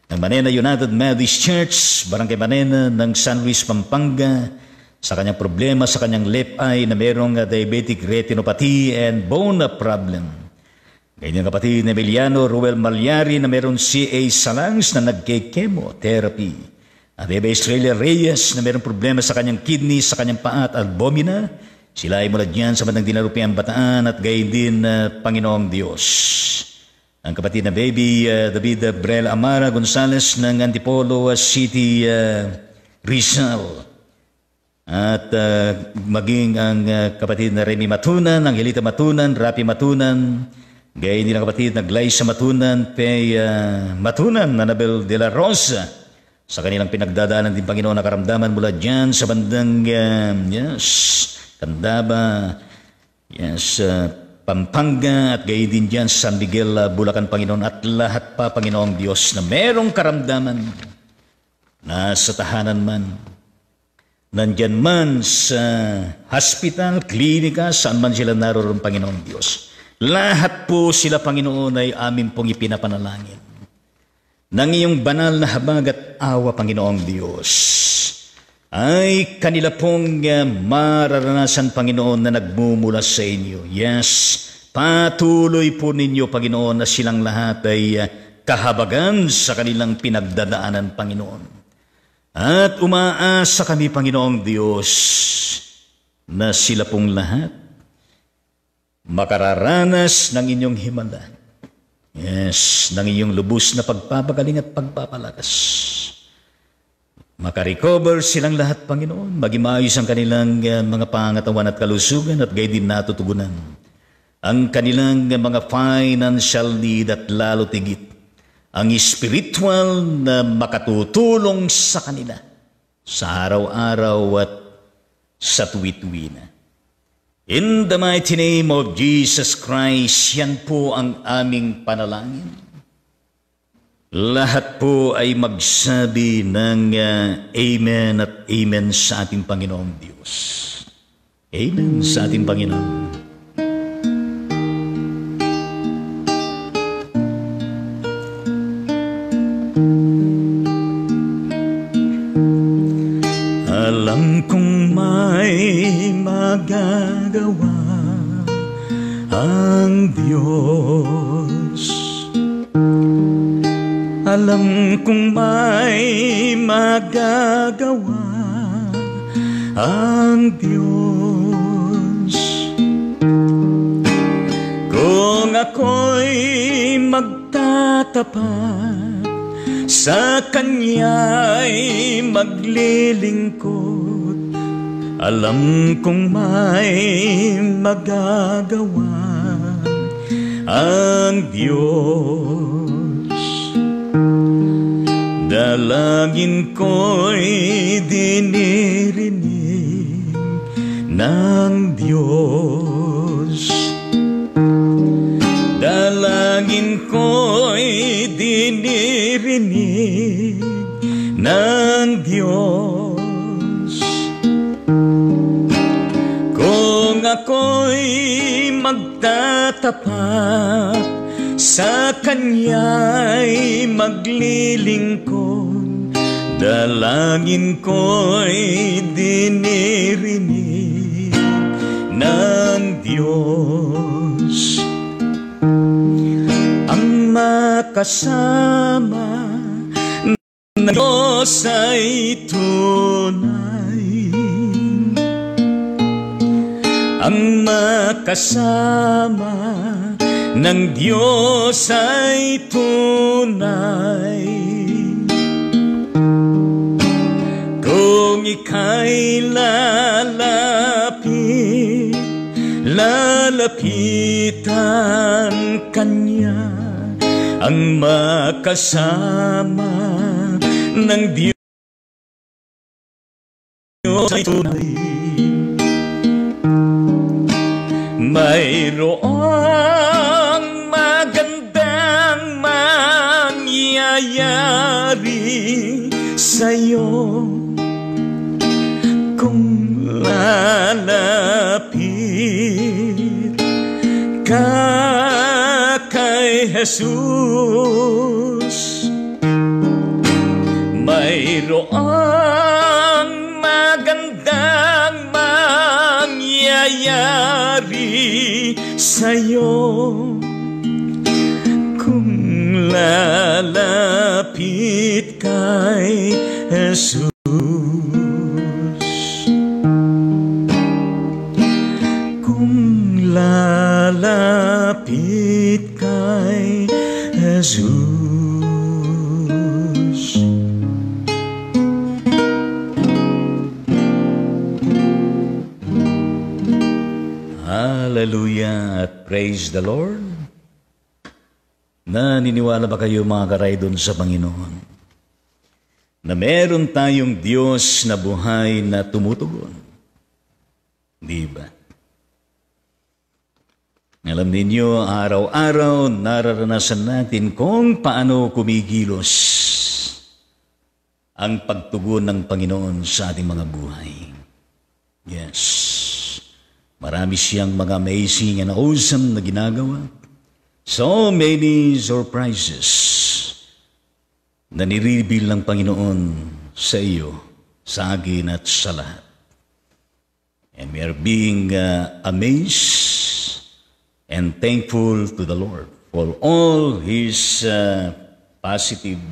ng Manena United Methodist Church, Barangay Manena ng San Luis, Pampanga sa kanyang problema sa kanyang left eye na merong diabetic retinopathy and bone problem. Ganyan kapatid na Emiliano Ruel Malyari na meron CA Salangs na nagke-chemotherapy. At Eva Estrella Reyes na meron problema sa kanyang kidney, sa kanyang paa at albumina. Sila ay mula dyan sa bandang Dinarupiang Bataan, at gayon din Panginoong Diyos. Ang kapatid na baby David Brel Amara Gonzales ng Antipolo City, Rizal. At maging ang kapatid na Remy Matunan, Angelita Matunan, Rapi Matunan, gayon din ang kapatid na Glyza Matunan, Pei Matunan, Anabel de la Rosa sa kanilang pinagdadaanan din Panginoon na karamdaman mula dyan sa bandang Candaba, Pampanga, at gayon din dyan sa San Miguel, Bulacan, Panginoon, at lahat pa Panginoong Diyos na merong karamdaman na sa tahanan man, nandyan man sa hospital, klinika, saan man sila naroon Panginoong Diyos. Lahat po sila Panginoon ay amin pong ipinapanalangin ng iyong banal na habag at awa Panginoong Diyos ay kanila pong mararanasan Panginoon na nagmumula sa inyo. Yes, patuloy po ninyo Panginoon na silang lahat ay kahabagan sa kanilang pinagdadaanan Panginoon. At umaasa kami Panginoong Diyos na sila pong lahat makararanas ng inyong himala. Yes, ng inyong lubos na pagpapagaling at pagpapalakas. Makarecover silang lahat, Panginoon. Maging maayos ang kanilang mga pangatawan at kalusugan, at gayon din natutugunan ang kanilang mga financial need, at lalo tigit ang spiritual na makatutulong sa kanila sa araw-araw at sa tuwi-tuwi na. In the mighty name of Jesus Christ, yan po ang aming panalangin. Lahat po ay magsabi ng Amen at Amen sa ating Panginoong Diyos. Amen sa ating Panginoon. Alam kong may magagawa ang Diyos. Alam kong may magagawa ang Diyos. Kung ako'y magtatapat, sa Kanya'y maglilingkod, alam kong may magagawa ang Diyos. Dalangin ko'y dinirinig ng Diyos. Dalangin ko'y dinirinig ng Diyos. Kung ako'y magtatapat, sa Kanya'y maglilingkod, dalangin ko'y dinirinig ng Diyos. Ang makasama ng Diyos ay tunay. Ang makasama ng Diyos ay tunay. Kung ika'y lalapitan Kanya, ang makasama ng Diyos ay tunay. Mayroong magandang mangyayari sa'yo kung lalapit ka kay Jesus. Mayroong magandang mangyayari sa'yo kung lalapit kay Jesus. Kung lalapit kay Jesus. Hallelujah at praise the Lord. Naniniwala ba kayo mga karaydon sa Panginoon na meron tayong Diyos na buhay na tumutugon? Di ba? Alam ninyo, araw-araw nararanasan natin kung paano kumikilos ang pagtugon ng Panginoon sa ating mga buhay. Yes. Marami siyang mga amazing and awesome na ginagawa. So many surprises na nireveal ng Panginoon sa iyo, sa akin at sa lahat. And we are being amazed and thankful to the Lord for all His positive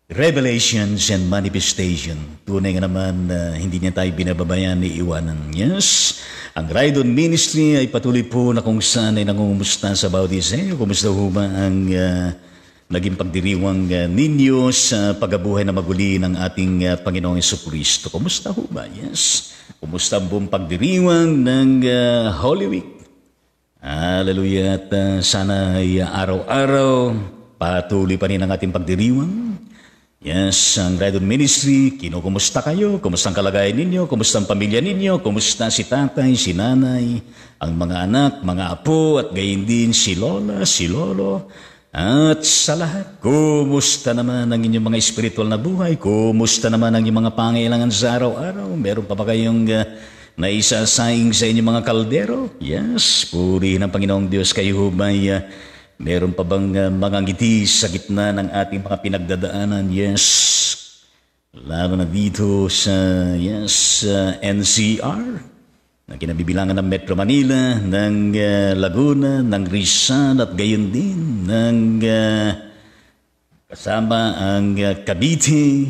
revelations and manifestation. Tunay nga naman hindi niya tayo binababayan ni iwanan. Yes, ang Raydon Ministry ay patuloy po na kung saan ay nangungumusta sa bawat isa. Kumusta ho ba ang naging pagdiriwang ninyo sa pagkabuhay na maguli ng ating Panginoong Jesucristo? Kumusta ho ba? Yes. Kumusta ang buong pagdiriwang ng Holy Week? Hallelujah. At sana ay araw-araw patuloy pa rin ang ating pagdiriwang. Yes, ang Raydon Ministry, kinukumusta kayo? Kumusta ang kalagayan ninyo? Kumusta ang pamilya ninyo? Kumusta si tatay, si nanay, ang mga anak, mga apo, at gayon din si lola, si lolo, at sa lahat? Kumusta naman ang inyong mga spiritual na buhay? Kumusta naman ang inyong mga pangailangan sa araw-araw? Meron pa ba kayong naisasaing sa inyong mga kaldero? Yes, purihin ang Panginoong Diyos. Kayo ba'y meron pa bang mga ngiti sa gitna ng ating mga pinagdadaanan? Yes. lalo na dito sa NCR, na kinabibilangan ng Metro Manila, ng Laguna, ng Rizal at gayon din ng kasama ang Cavite,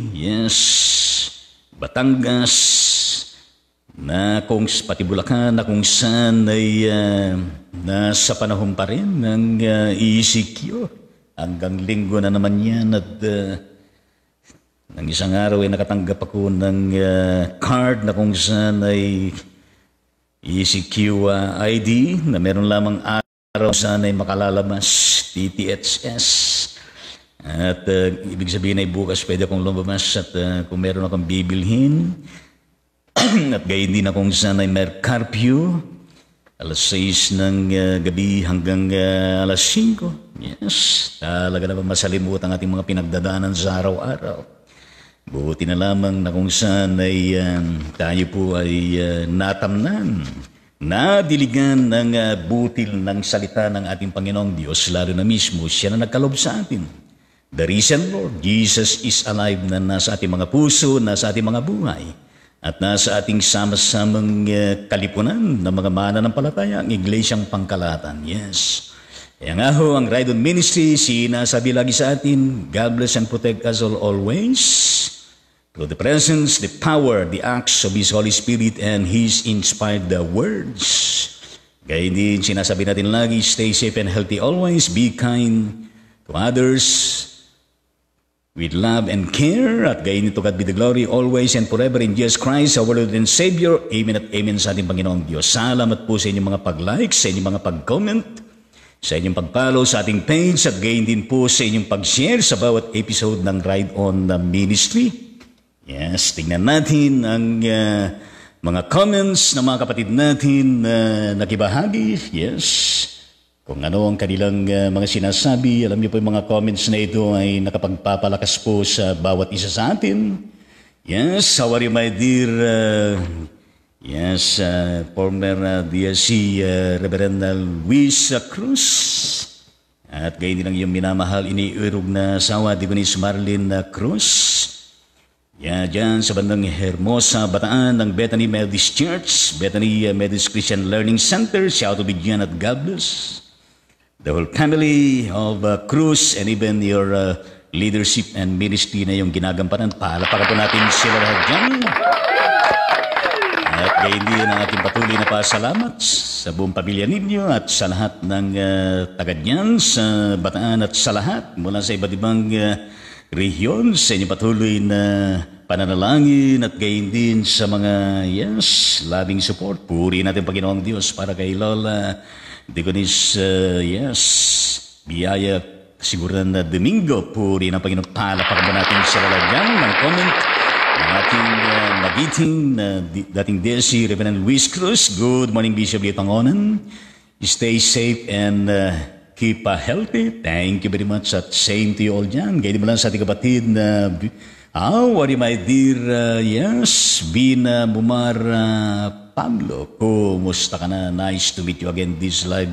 Batangas, na kung pati Bulacan, na kung saan ay nasa panahon pa rin ng ECQ. Hanggang linggo na naman yan at nang isang araw ay nakatanggap ako ng card na kung saan ay ECQ ID na meron lamang araw saan ay makalalabas, TTHS. At ibig sabihin ay bukas pwede akong lumabas at kung meron akong bibilhin, at gayon din akong saan ay may curfew, alas 6 ng gabi hanggang alas 5. Talaga naman masalimuot ang ating mga pinagdadaanan sa araw-araw. Buti na lamang na kung saan ay tayo po ay natamnan, nadiligan ng butil ng salita ng ating Panginoong Diyos, lalo na mismo siya na nagkalob sa atin. The risen Lord, Jesus is alive na nasa ating mga puso, nasa ating mga buhay. At nasa ating sama-samang kalipunan ng mga mananampalataya, ang Iglesyang Pangkalahatan. Kaya nga ho, ang Ride On Ministry, sinasabi lagi sa atin, God bless and protect us all always. Through the presence, the power, the acts of His Holy Spirit and His inspired words. Gaya din, sinasabi natin lagi, stay safe and healthy always, be kind to others, with love and care, at gayon nito God be the glory always and forever in Jesus Christ, our Lord and Savior. Amen at amen sa ating Panginoong Diyos. Salamat po sa inyong mga pag-like, sa inyong mga pag-comment, sa inyong pag-follow sa ating page, at gayon din po sa inyong pag-share sa bawat episode ng Ride On Ministry. Tingnan natin ang mga comments ng mga kapatid natin na nakibahagi. Kung ano ang kanilang mga sinasabi, alam niyo po yung mga comments na ito ay nakapagpapalakas po sa bawat isa sa atin. How are you, my dear? Former DSC Reverend Luis Cruz. At gayon din ang iyong minamahal, iniirog na asawa, Digonis Marlene Cruz. Diyan sa bandang Hermosa, Bataan, ng Bethany Methodist Church, Bethany Methodist Christian Learning Center. Shout out to Diyan at God bless the whole family of Cruz and even your leadership and ministry na yung ginagampanan. Palapakan po natin sila lahat dyan. At gayon din ang ating patuloy na pasalamat sa buong pamilya ninyo at sa lahat ng tagad niyan sa Bataan at sa lahat mula sa iba't ibang rehiyon sa inyong patuloy na pananalangin at gayon din sa mga loving support. Puri natin Panginoong Diyos para kay Lola Digonis, Biyaya Siguran na Domingo. Puri ng Panginoon. Palapakan ba natin sa lalagyan ng comment ng ating magiting na dating DSC Reverend Luis Cruz. Good morning, Bishop Litangonan. Stay safe and keep healthy. Thank you very much at same to you all dyan. Gaya mo lang sa ating kapatid na how are you, my dear? Bina Bumar Pablo. Kumusta ka na? Nice to meet you again. This live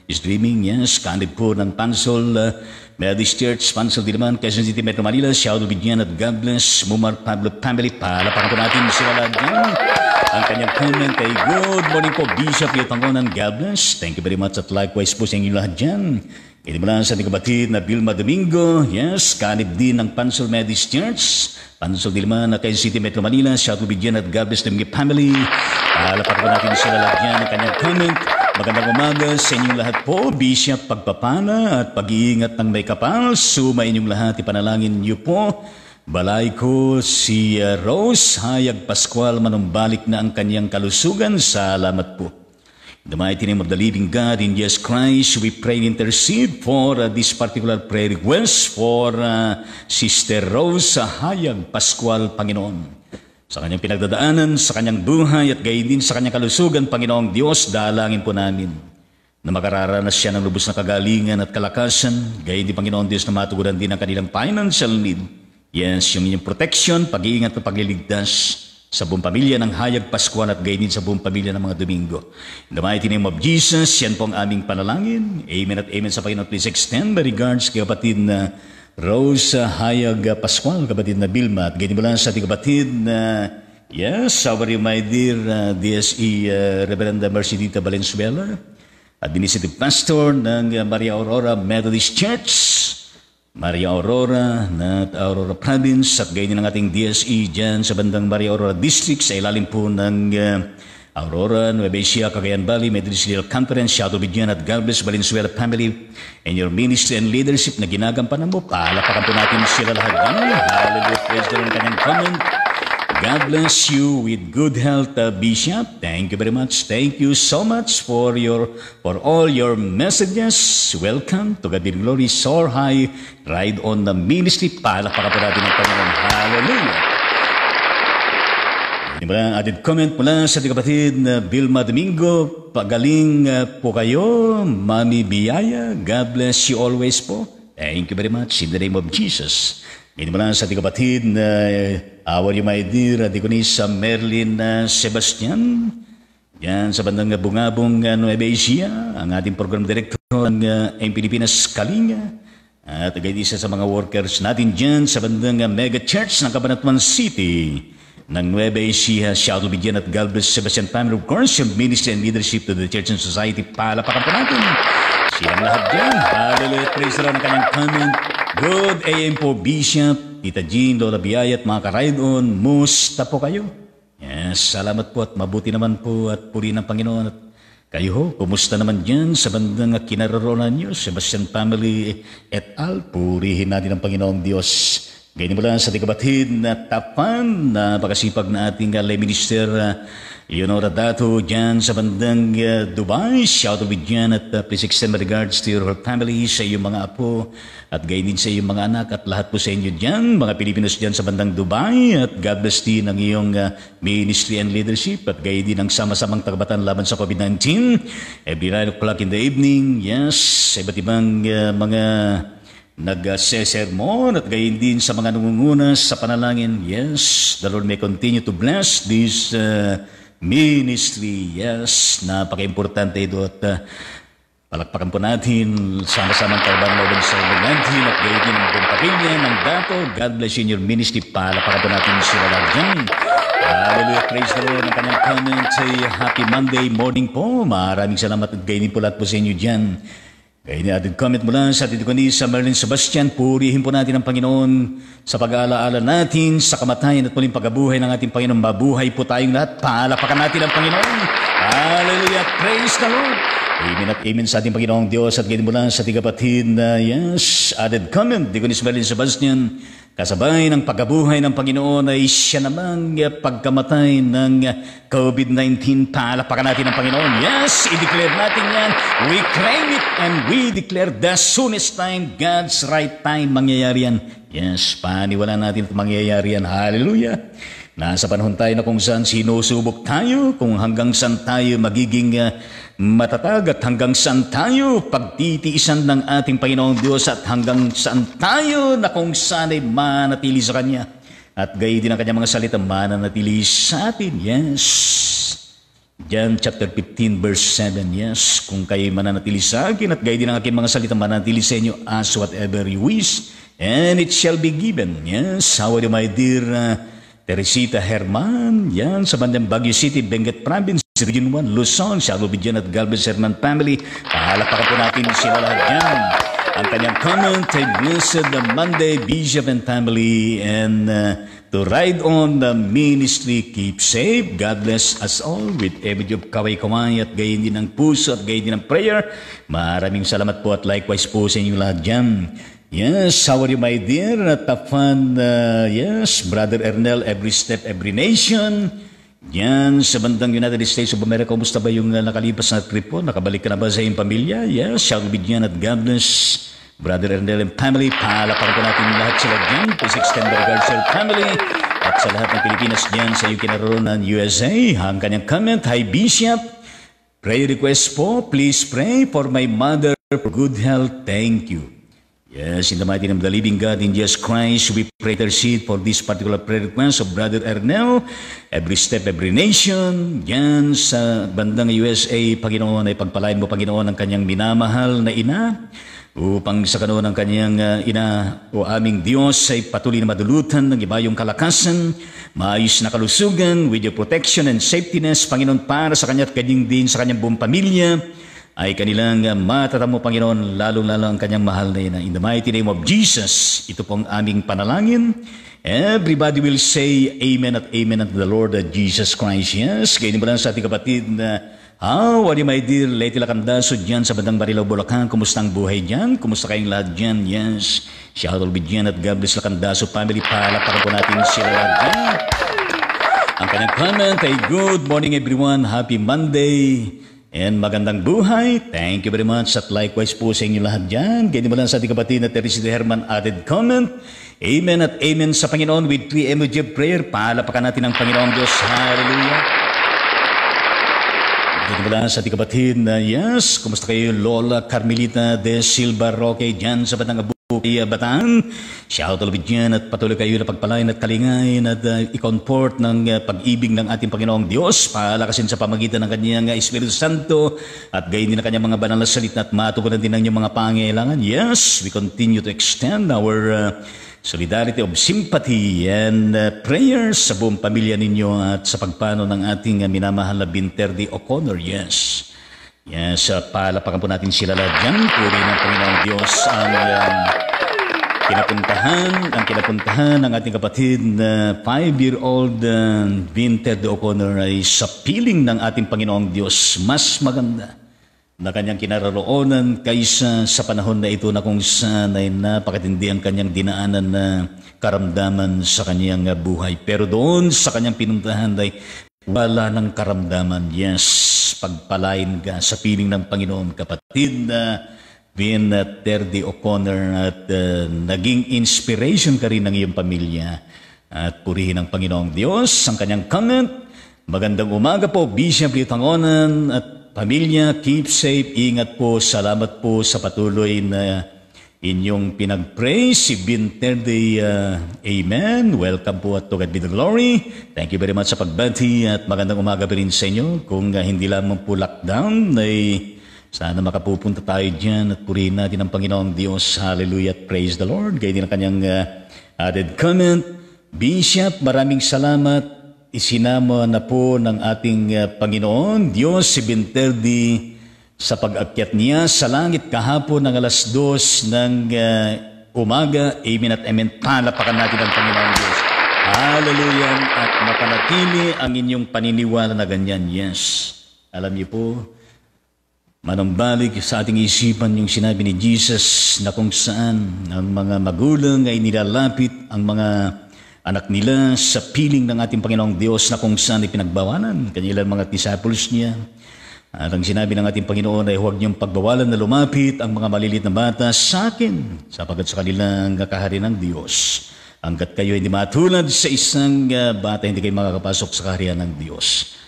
streaming. Candid po ng Pansol Methodist Church, Pansol Diliman, Quezon City, Metro Manila. Shout out Bigyan at God bless Bumar Pablo family. Palapakan po natin sila dyan. Ang kanyang comment ay good morning po, Bishop Litangonan. God bless. Thank you very much at likewise po sa inyo lahat dyan. Hindi mo lang sa ating kapatid na Vilma Domingo. Kanib din ng Pansol Methodist Church, Pansol Diliman, Quezon City, Metro Manila. Shout out Bigyan at God bless the family. Palapakan po natin sila lahat dyan. Ang kanyang comment. Magandang umaga sa inyong lahat po, Bishop, pagpapala at pag-iingat ng may kapal. Suma inyong lahat, ipanalangin niyo po. Balay ko si Rose Hayag Pascual, manumbalik na ang kanyang kalusugan. Salamat po. In the mighty name of the living God, in Jesus Christ, we pray and intercede for this particular prayer request for Sister Rose Hayag Pascual, Panginoon. Sa kanyang pinagdadaanan, sa kanyang buhay at gayon din sa kanyang kalusugan, Panginoong Diyos, dalangin po namin na makararanas siya ng lubos na kagalingan at kalakasan. Gayon din, Panginoong Diyos, na matugunan din ang kanilang financial need. Yung inyong protection, pag-iingat at pagliligtas sa buong pamilya ng Hayag Pascual at gayon din sa buong pamilya ng mga Domingo. In the mighty name of Jesus, yan po ang aming panalangin. Amen at amen sa Panginoon. Please extend my regards kay kapatid na Rosa Hayag Pascual, kapatid na Vilma, at ganyan mo lang sa ating kapatid na, yes, how are you, my dear DSE Reverenda Mercedita Valenzuela, Administrative Pastor ng Maria Aurora Methodist Church, Maria Aurora na Aurora Province, at ganyan ang ating DSE dyan sa bandang Maria Aurora District sa ilalim po ng Aurora, Nueva Ecija, Cagayan Valley, Methodist General Conference. Shout out dyan at God bless Valenzuela family and your ministry and leadership na ginagampanan mo. Palapakan po natin sila lahat. Hallelujah, praise the Lord. Kanyang comment. God bless you with good health, Bishop. Thank you very much. Thank you so much for all your messages. Welcome to God be the glory. Soar high, ride on the ministry. Palapakan po natin ang Panginoon. Hallelujah. Added comment mula sa ating kapatid na Vilma Domingo. Pagaling po kayo, Mami Biyaya. God bless you always po. Thank you very much in the name of Jesus. Ganyan mula sa ating kapatid na our you my dear Diconisa Merlin Sebastian. Yan sa bandang Bungabong Nueva Ecija, ang ating program director ng Pilipinas Kalinga. At agad isa sa mga workers natin dyan sa bandang Mega Church ng Cabanatuan City ng Nueva Ecija. Shout out bigyan at God bless Sebastian family, of course, yung ministry and leadership to the church and society. Palapakan po natin silang lahat dyan. Hallelujah, praise the Lord. Ang kanyang comment. Good AM po, Bishop, Tita Jean, Lola Biyaya at mga ka-ride on. Musta po kayo? Yes, salamat po at mabuti naman po at puri ng Panginoon. At kayo ho, kumusta naman dyan sa bandang kinaroroonan nyo? Sebastian family et al. Purihin natin ang Panginoong Diyos. Ganyan mo lang sa ating kapatid na tapan na pagkasipag na ating lay minister Leonora Dato dyan sa bandang Dubai. Shout out dyan at please extend my regards to your family, sa iyong mga apo at gayon din sa iyong mga anak at lahat po sa inyo dyan, mga Pilipinos dyan sa bandang Dubai, at God bless din ang iyong ministry and leadership at gayon din ang sama-samang tagabatan laban sa COVID-19 every 9 o'clock in the evening. Yes, sa iba't ibang mga nagsesermon at gayon din sa mga nangungunas sa panalangin. Yes, the Lord may continue to bless this ministry. Yes, napaka-importante ito at palakpakan po natin sama-samang kaban-laban sa natin at gayon din ang buong pamilya ng Dato. God bless you in your ministry. Palakpakan po natin sila lahat dyan. Hallelujah, praise the Lord. Ang kanyang comment say happy Monday morning po. Maraming salamat at gayon din po lahat po sa inyo dyan. Kaya ni comment mula sa ating sa Merlin Sebastian. Purihin po natin ang Panginoon sa pag-aalaala natin sa kamatayan at muling pagkabuhay ng ating Panginoon. Mabuhay po tayong lahat. Paalapakan natin ang Panginoon. Hallelujah, praise the Lord. Amen at amen sa ating Panginoong Diyos. At ganyan mula sa ating kapatid na yes, added comment. Diconis Merlin Sebastian. Kasabay ng pagkabuhay ng Panginoon ay siya namang pagkamatay ng COVID-19. Palapakan natin ang Panginoon. Yes, i-declare natin yan. We claim it and we declare the soonest time, God's right time, mangyayari yan. Yes, paniwala natin at mangyayari yan. Hallelujah. Nasa panahon tayo na kung saan sinusubok tayo, kung hanggang saan tayo magiging matatag at hanggang saan tayo pagtitiisan ng ating Panginoong Diyos at hanggang saan tayo na kung saan ay manatili sa Kanya. At gayon din ang Kanyang mga salita mananatili sa atin. Yes. John chapter 15 verse 7. Yes. Kung kayo mananatili sa akin at gayon din ang aking mga salita mananatili sa inyo, ask whatever you wish and it shall be given. Yes. How are you, my dear Teresita Herman, yan, sa bandang Baguio City, Benguet Province, Region 1, Luzon, Salubidyan at Galvez Herman family. Pahalapakan po natin sila lahat yan. Ang kanyang comment ay blessed the Monday, Bishop and family, and to ride on the ministry, keep safe. God bless us all with every job kaway-kaway at gayon din ng puso at gayon din ng prayer. Maraming salamat po at likewise po sa inyo lahat dyan. Yes, how are you, my dear? Tapan, yes, Brother Ernel, every step, every nation. Yan, sa bandang United States of America, kumusta ba yung nakalipas na trip po? Nakabalik ka na ba sa iyong pamilya? Yes, shall be dyan at God bless Brother Ernel and family. Palapakan po natin lahat sila dyan. Please extend the regards to your family. At sa lahat ng Pilipinas dyan, sa iyo kinaroroonan USA. Ang kanyang comment, hi Bishop. Prayer request po, please pray for my mother for good health. Thank you. Yes, in the mighty name of the living God, in Jesus Christ, we pray intercede for this particular prayer request of Brother Ernel, every step, every nation. Yan sa bandang USA, Panginoon, ay pagpalain mo, Panginoon, ang kanyang minamahal na ina, upang sa kanoon ng kanyang ina o aming Diyos ay patuloy na madulutan ng ibayong kalakasan, maayos na kalusugan, with your protection and safetyness, Panginoon, para sa kanya at kanyang din sa kanyang buong pamilya, ay kanilang matatamo, Panginoon, lalo-lalo ang kanyang mahal na ina. In the mighty name of Jesus, ito pong aming panalangin. Everybody will say Amen at Amen unto the Lord Jesus Christ. Yes, ganyan mo lang sa ating kapatid na how are you, my dear Lady Lacandaso dyan sa Bandang Barilaw, Bulacan? Kumusta ang buhay dyan? Kumusta kayong lahat dyan? Yes. Shout out with dyan at God bless Lacandaso family. Palakpakan po natin sila lahat dyan. Ang kanyang comment ay good morning everyone. Happy Monday. And magandang buhay. Thank you very much. At likewise po sa inyo lahat dyan. Ganyan mo lang sa ating kapatid na Teresita Herman added comment. Amen at Amen sa Panginoon with 3 emoji of prayer. Palakpakan natin ang Panginoon Diyos. Hallelujah. Ganyan mo lang sa ating kapatid na yes, kumusta kayo Lola Carmelita de Silva Roque dyan sa Batang Abuki, Bataan. Shout out dyan at patuloy kayo na pagpalain at kalingain at i-comfort ng pag-ibig ng ating Panginoong Diyos, palakasin sa pamagitan ng kanyang Espiritu Santo at gayon din ang kanyang mga banal na salita at matugunan din ang inyong mga pangailangan. Yes, we continue to extend our solidarity of sympathy and prayers sa buong pamilya ninyo at sa pagpano ng ating minamahal na Binterdi O'Connor. Yes. Yes, palapakan po natin sila lahat dyan. Puri ng Panginoong Diyos ang kinapuntahan ng ating kapatid na 5-year-old Binterdi O'Connor ay sa piling ng ating Panginoong Diyos. Mas maganda na kanyang kinaroroonan kaysa sa panahon na ito na kung saan ay napakatindi ang kanyang dinaanan na karamdaman sa kanyang buhay. Pero doon sa kanyang pinuntahan ay wala ng karamdaman. Yes, pagpalain ka sa piling ng Panginoon, kapatid na Binterdi O'Connor at naging inspiration ka rin ng iyong pamilya. At purihin ang Panginoong Diyos. Ang kanyang comment, magandang umaga po, Bishop Liutangonan at pamilya, keep safe, ingat po, salamat po sa patuloy na inyong pinag-pray. Si Binterdi, amen. Welcome po at to God be the glory. Thank you very much sa pagbati at magandang umaga rin sa inyo. Kung hindi lamang po lockdown, ay sana makapupunta tayo dyan at purihin natin ang Panginoong Diyos. Hallelujah at praise the Lord. Gaya din ang kanyang added comment. Bishop, maraming salamat. Isinama na po ng ating Panginoon Diyos si Binterdi sa pag-akyat niya sa langit kahapon ng 2:00 ng umaga. Amen at Amen. Palapakan natin ang Panginoon Diyos. Hallelujah. At mapanatili ang inyong paniniwala na ganyan. Yes. Alam niyo po, manumbalik sa ating isipan yung sinabi ni Jesus na kung saan ang mga magulang ay nilalapit ang mga anak nila sa piling ng ating Panginoong Diyos na kung saan ipinagbawalan kanilang mga disciples niya. At ang sinabi ng ating Panginoon ay huwag niyong pagbawalan na lumapit ang mga maliliit na bata sa akin sapagkat sa kanilang kaharian ng Diyos. Hanggat kayo hindi matulad sa isang bata, hindi kayo makakapasok sa kaharian ng Diyos.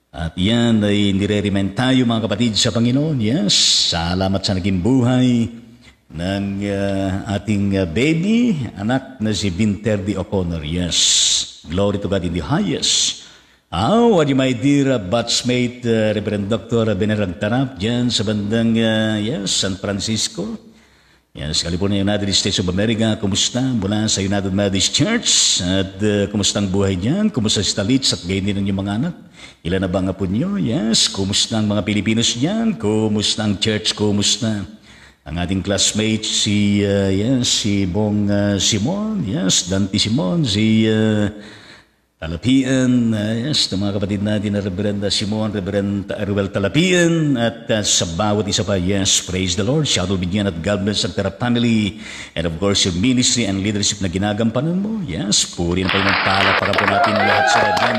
At yan ay nire-remind tayo mga kapatid sa Panginoon. Yes, salamat sa naging buhay ng ating baby, anak na si Binterdi O'Connor. Yes, glory to God in the highest. How are you, my dear batchmate, Reverend Dr. Benerag Tarap, dyan sa bandang San Francisco? Yes, California, United States of America. Kumusta? Mula sa United Methodist Church. At kumusta ang buhay dyan? Kumusta si Talitz at gayon din ang inyong mga anak? Ilan na ba ang apo nyo? Yes, kumusta ang mga Pilipinos dyan? Kumusta ang church? Kumusta ang ating classmate, si Bong Simon, yes, Dante Simon, si Talapian, yes, ng mga kapatid natin na Reverend Simon, Reverend Ruel Talapian, at sa bawat isa pa, yes, praise the Lord, shout out bigyan at God bless ang Tarap family, and of course, your ministry and leadership na ginagampanan mo, yes, puri na kayo ng palakpakan po natin lahat sa dyan.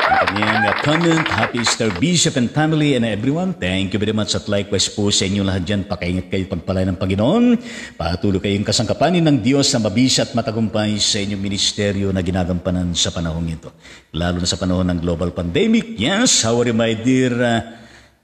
Ang kanyang comment, happy Easter Bishop and family and everyone. Thank you very much at likewise po sa inyo lahat dyan. Pakaingat kayo pagpalay ng Panginoon. Patuloy kayong kasangkapanin ng Diyos na mabisa at matagumpay sa inyong ministeryo na ginagampanan sa panahon ito. Lalo na sa panahon ng global pandemic. Yes, how are you my dear?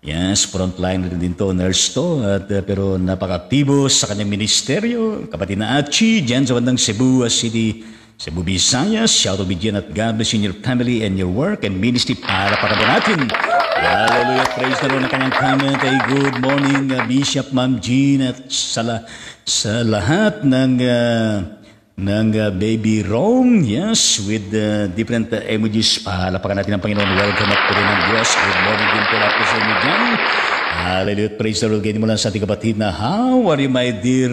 Yes, frontline rin din to, nurse to. Pero napaka-aktibo sa kanyang ministeryo. Kapatid na Achi, dyan sa bandang Cebu City, Cebu, Visayas, shout out bigyan at God bless in your family and your work and ministry para po natin Hallelujah. Praise the Lord. Na kanyang comment ay good morning, Bishop Ma'am Jean at sa lahat ng baby Rome. Yes, with different emojis. Palapakan natin ang Panginoon. Welcome at po rin ang Diyos. Good morning din po lahat po sa inyo dyan. Hallelujah. Praise the Lord. Ganyan mo lang sa ating kapatid na how are you, my dear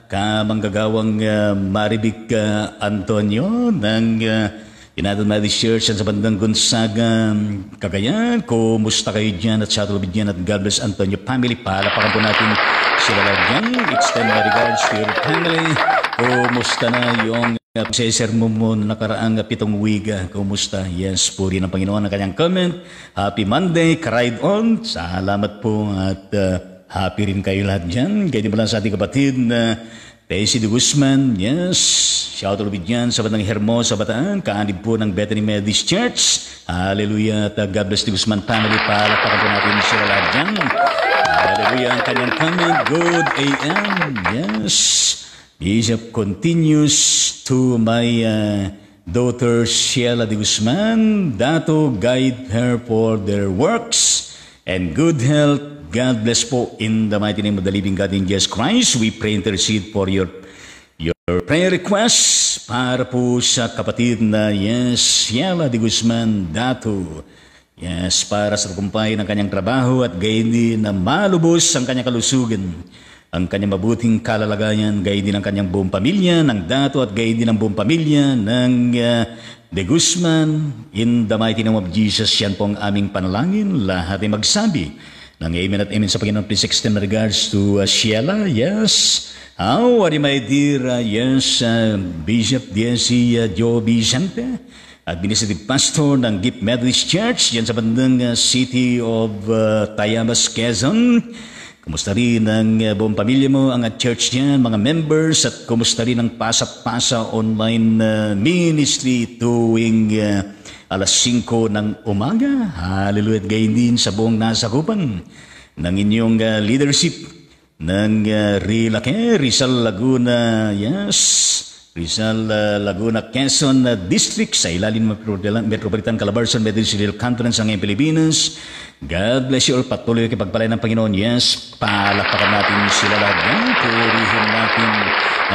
kamanggagawang Maribik Antonio ng United Methodist Church sa bandang Gonzaga, Cagayan. Kumusta kayo dyan at sa tulubid dyan at God bless Antonio family. Palapakan po natin sila lang dyan. Extend my regards to your family. Kumusta na yung sermon mo na nakaraang 7 wiga? Kumusta? Yes, puri ng Panginoon ang kanyang comment. Happy Monday, ka-ride on. Salamat po at happy rin kayo lahat dyan. Ganyan mo lang sa ating kapatid na Daisy de Guzman, yes. Shout out dyan sa Batang Hermosa, Bataan. Kaanib po ng Bethany Methodist Church. Hallelujah. At God bless de Guzman family. Palakpakan po natin sila lahat dyan. Hallelujah. Ang kanyang comment. Good AM. Yes. Bishop continues to my daughter Sheila de Guzman. Dato, guide her for their works and good health. God bless po in the mighty name of the living God in Jesus Christ. We pray intercede for your prayer requests para po sa kapatid na yes, Sheila de Guzman Dato. Yes, para sa tagumpay ng kanyang trabaho at gayon din na malubos ang kanyang kalusugan, ang kanyang mabuting kalalagayan, gayon din ang kanyang buong pamilya ng Dato at gayon din ang buong pamilya ng de Guzman. In the mighty name of Jesus, yan po ang aming panalangin. Lahat ay magsabi ng amen at amen sa Panginoon. Please extend regards to Sheila. Yes. How are you, my dear? Yes, Bishop D.C. Joe Vicente, Administrative Pastor ng Gift Methodist Church dyan sa bandang city of Tayabas, Quezon. Kumusta rin ang buong pamilya mo, ang church niyan, mga members, at kumusta rin ang Pasa-Pasa online ministry tuwing alas 5 ng umaga. Hallelujah. Gayon din sa buong nasakupan ng inyong leadership ng Rizal Laguna, yes, Rizal Laguna, Quezon District sa ilalim ng Metropolitan Calabarzon Methodist Conference ng Pilipinas. God bless you all. Patuloy kipagpalay ng Panginoon. Yes, palakpakan natin sila lahat. Purihin natin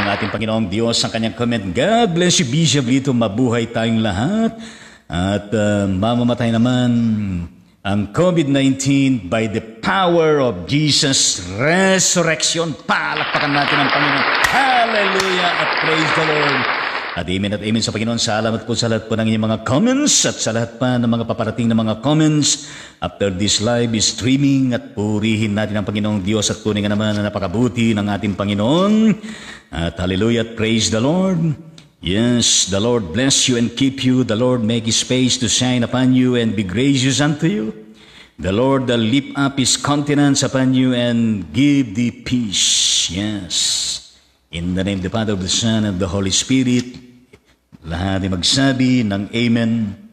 ang ating Panginoong Diyos ang kanyang comment. God bless you, Bishop Lito. Mabuhay tayong lahat. At mamamatay naman ang COVID-19 by the power of Jesus' resurrection. Palakpakan natin ang Panginoon. Hallelujah at praise the Lord. At amen sa Panginoon. Salamat po sa lahat po ng inyong mga comments at sa lahat pa ng mga paparating na mga comments after this live streaming. At purihin natin ang Panginoong Diyos at tunay nga naman na napakabuti ng ating Panginoon. At hallelujah at praise the Lord. Yes, the Lord bless you and keep you. The Lord make His face to shine upon you and be gracious unto you. The Lord lift up His countenance upon you and give thee peace. Yes. In the name of the Father, of the Son, and the Holy Spirit, lahat ay magsabi ng Amen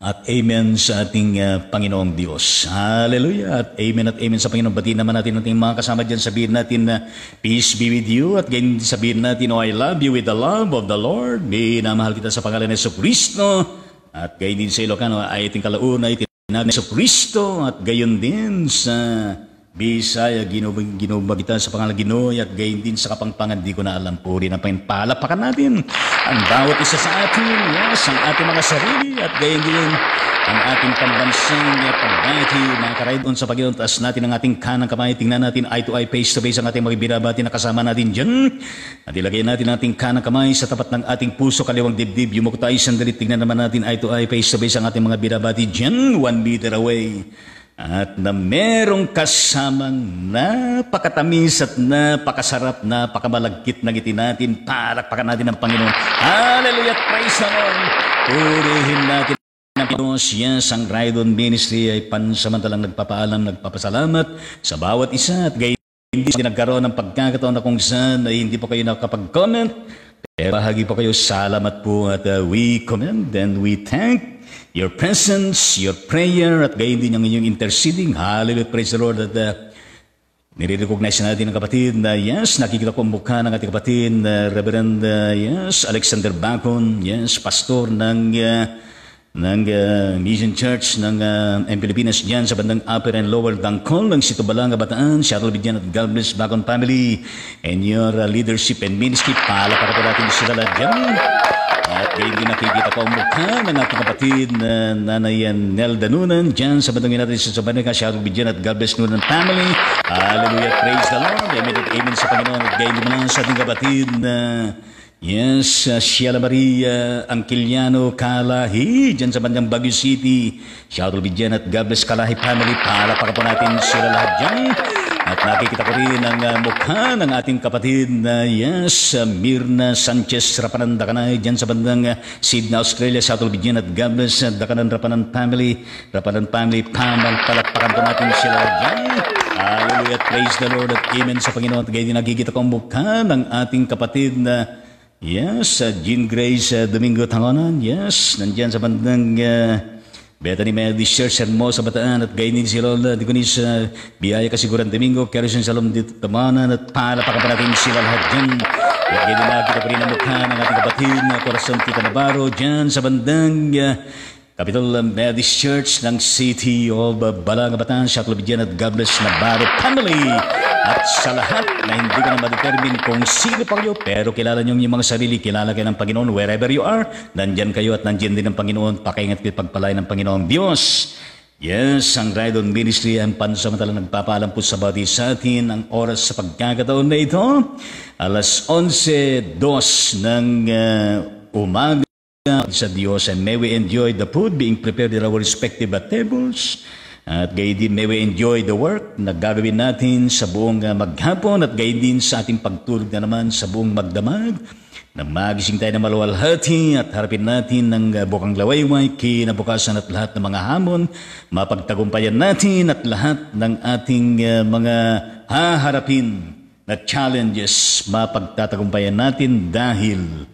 at Amen sa ating Panginoong Diyos. Hallelujah at Amen sa Panginoon. Batiin naman natin ating mga kasama dyan. Sabihin natin na peace be with you. At ganyan sabihin natin, oh, I love you with the love of the Lord. Minamahal kita sa pangalan ni Jesucristo. At gayon din sa Ilocano, ay ating kalauna, ay tinawag ni Jesucristo. At gayon din sa Bisaya, ginubag kita sa pangalan Ginoy. At gayon din sa Kapampangan, di ko na alam po rin ang palapakan natin ang bawat isa sa atin, yes, ang ating mga sarili, at gayon din ang ating pambansang pagbati, mga ka-ride on sa Panginoon. Taas natin ang ating kanang kamay, tingnan natin eye to eye, face to face ang ating mga binabati na kasama natin dyan. At ilagay natin ang ating kanang kamay sa tapat ng ating puso, kaliwang dibdib, yumuko tayo sandali, tingnan naman natin eye to eye, face to face ang ating mga binabati dyan, 1 meter away. At na merong kasamang napakatamis at napakasarap, napakamalagkit na ngiti natin. Palakpakan natin ang Panginoon. Hallelujah! Praise the Lord! Purihin natin ang Panginoon. Yes, ang Ride On Ministry ay pansamantalang nagpapaalam, nagpapasalamat sa bawat isa. At gayon hindi nagkaroon ng pagkakataon na kung saan ay hindi po kayo nakapag-comment. Pero bahagi po kayo, salamat po. At we commend and we thank your presence, your prayer, at gayon din ang inyong interceding. Hallelujah, praise the Lord. At nire-recognize natin ang kapatid na yes, nakikita ko ang mukha ng ating kapatid na Reverend yes, Alexander Bacon, yes, pastor ng ng Mission Church ng Pilipinas dyan sa bandang Upper and Lower Dangkol ng Sito Balanga, Bataan. Shuttle Bidyan at God bless Bacon family and your leadership and ministry. Palakpakan po natin sila lahat dyan. At ngayon din nakikita ko ang mukha ng ating kapatid na Nanay Nelda Nunan dyan sa bandang natin sa Sabanega. Shuttle Bidyan at God bless Nunan family. Hallelujah, praise the Lord. Amen at amen sa Panginoon. At ngayon din sa ating kapatid na yes, Sheila Maria Angkiliano Kalahi dyan sa bandang Baguio City. Shoutout Bidyan at God bless Kalahi family. Palakpakan po natin sila lahat dyan. At nakikita ko rin ang mukha ng ating kapatid na yes, Mirna Sanchez Rapanan Dakanay dyan sa bandang Sydney, Australia. Shoutout Bidyan at God bless Dakanan Rapanan family. Rapanan family, palakpakan po natin sila dyan. Hallelujah, praise the Lord at amen sa Panginoon. At ngayon nakikita ko ang mukha ng ating kapatid na yes, Jean Grace Domingo Tangonan. Yes, nandyan sa bandang Bethany Methodist Church Hermosa Bataan. At gayon din si Lola Diconis Biyaya Kasiguran Domingo, Kerosene Salom dito Tamanan. At palakpakan pa natin sila lahat dyan. At gayon din nakita pa rin ang mukha ng ating kapatid na Corazon Tita Navarro dyan sa bandang Capitol Methodist Church ng City of Balanga Bataan. Shuttle Bidyan at God bless Navarro family. At sa lahat na hindi ka na ma-determine kung sino pa kayo, pero kilala nyo yung mga sarili, kilala kayo ng Panginoon wherever you are, nandyan kayo at nandyan din ang Panginoon, pakaingat kayo pagpalay ng Panginoong Diyos. Yes, ang Ride On Ministry ang pansamantalang nagpapaalam po sa bawat sa atin ang oras sa pagkakataon na ito. Alas 11:02 ng umaga sa Diyos, and may we enjoy the food being prepared at our respective tables. At gayon din may we enjoy the work na gagawin natin sa buong maghapon, at gayon din sa ating pagtulog na naman sa buong magdamag na magising tayo na maluwalhati at harapin natin ng bukang lawayway, kinabukasan at lahat ng mga hamon, mapagtagumpayan natin at lahat ng ating mga haharapin na challenges, mapagtatagumpayan natin dahil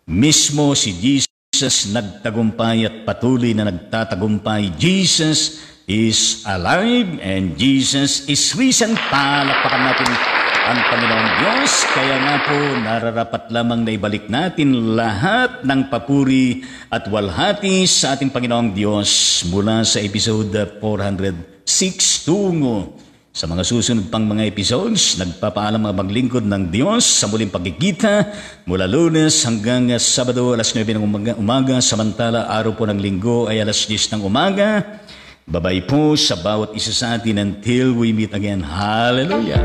mismo si Jesus nagtagumpay at patuloy na nagtatagumpay. Jesus is alive and Jesus is risen. Palakpakan natin ang Panginoong Diyos. Kaya nga po, nararapat lamang na ibalik natin lahat ng papuri at walhati sa ating Panginoong Diyos mula sa episode 406 tungo sa mga susunod pang mga episodes. Nagpapaalam ang maglingkod ng Diyos sa muling pagkikita mula Lunes hanggang Sabado alas 9 ng umaga, samantala araw po ng Linggo ay alas 10 ng umaga. Babay po sa bawat isa sa atin until we meet again. Hallelujah!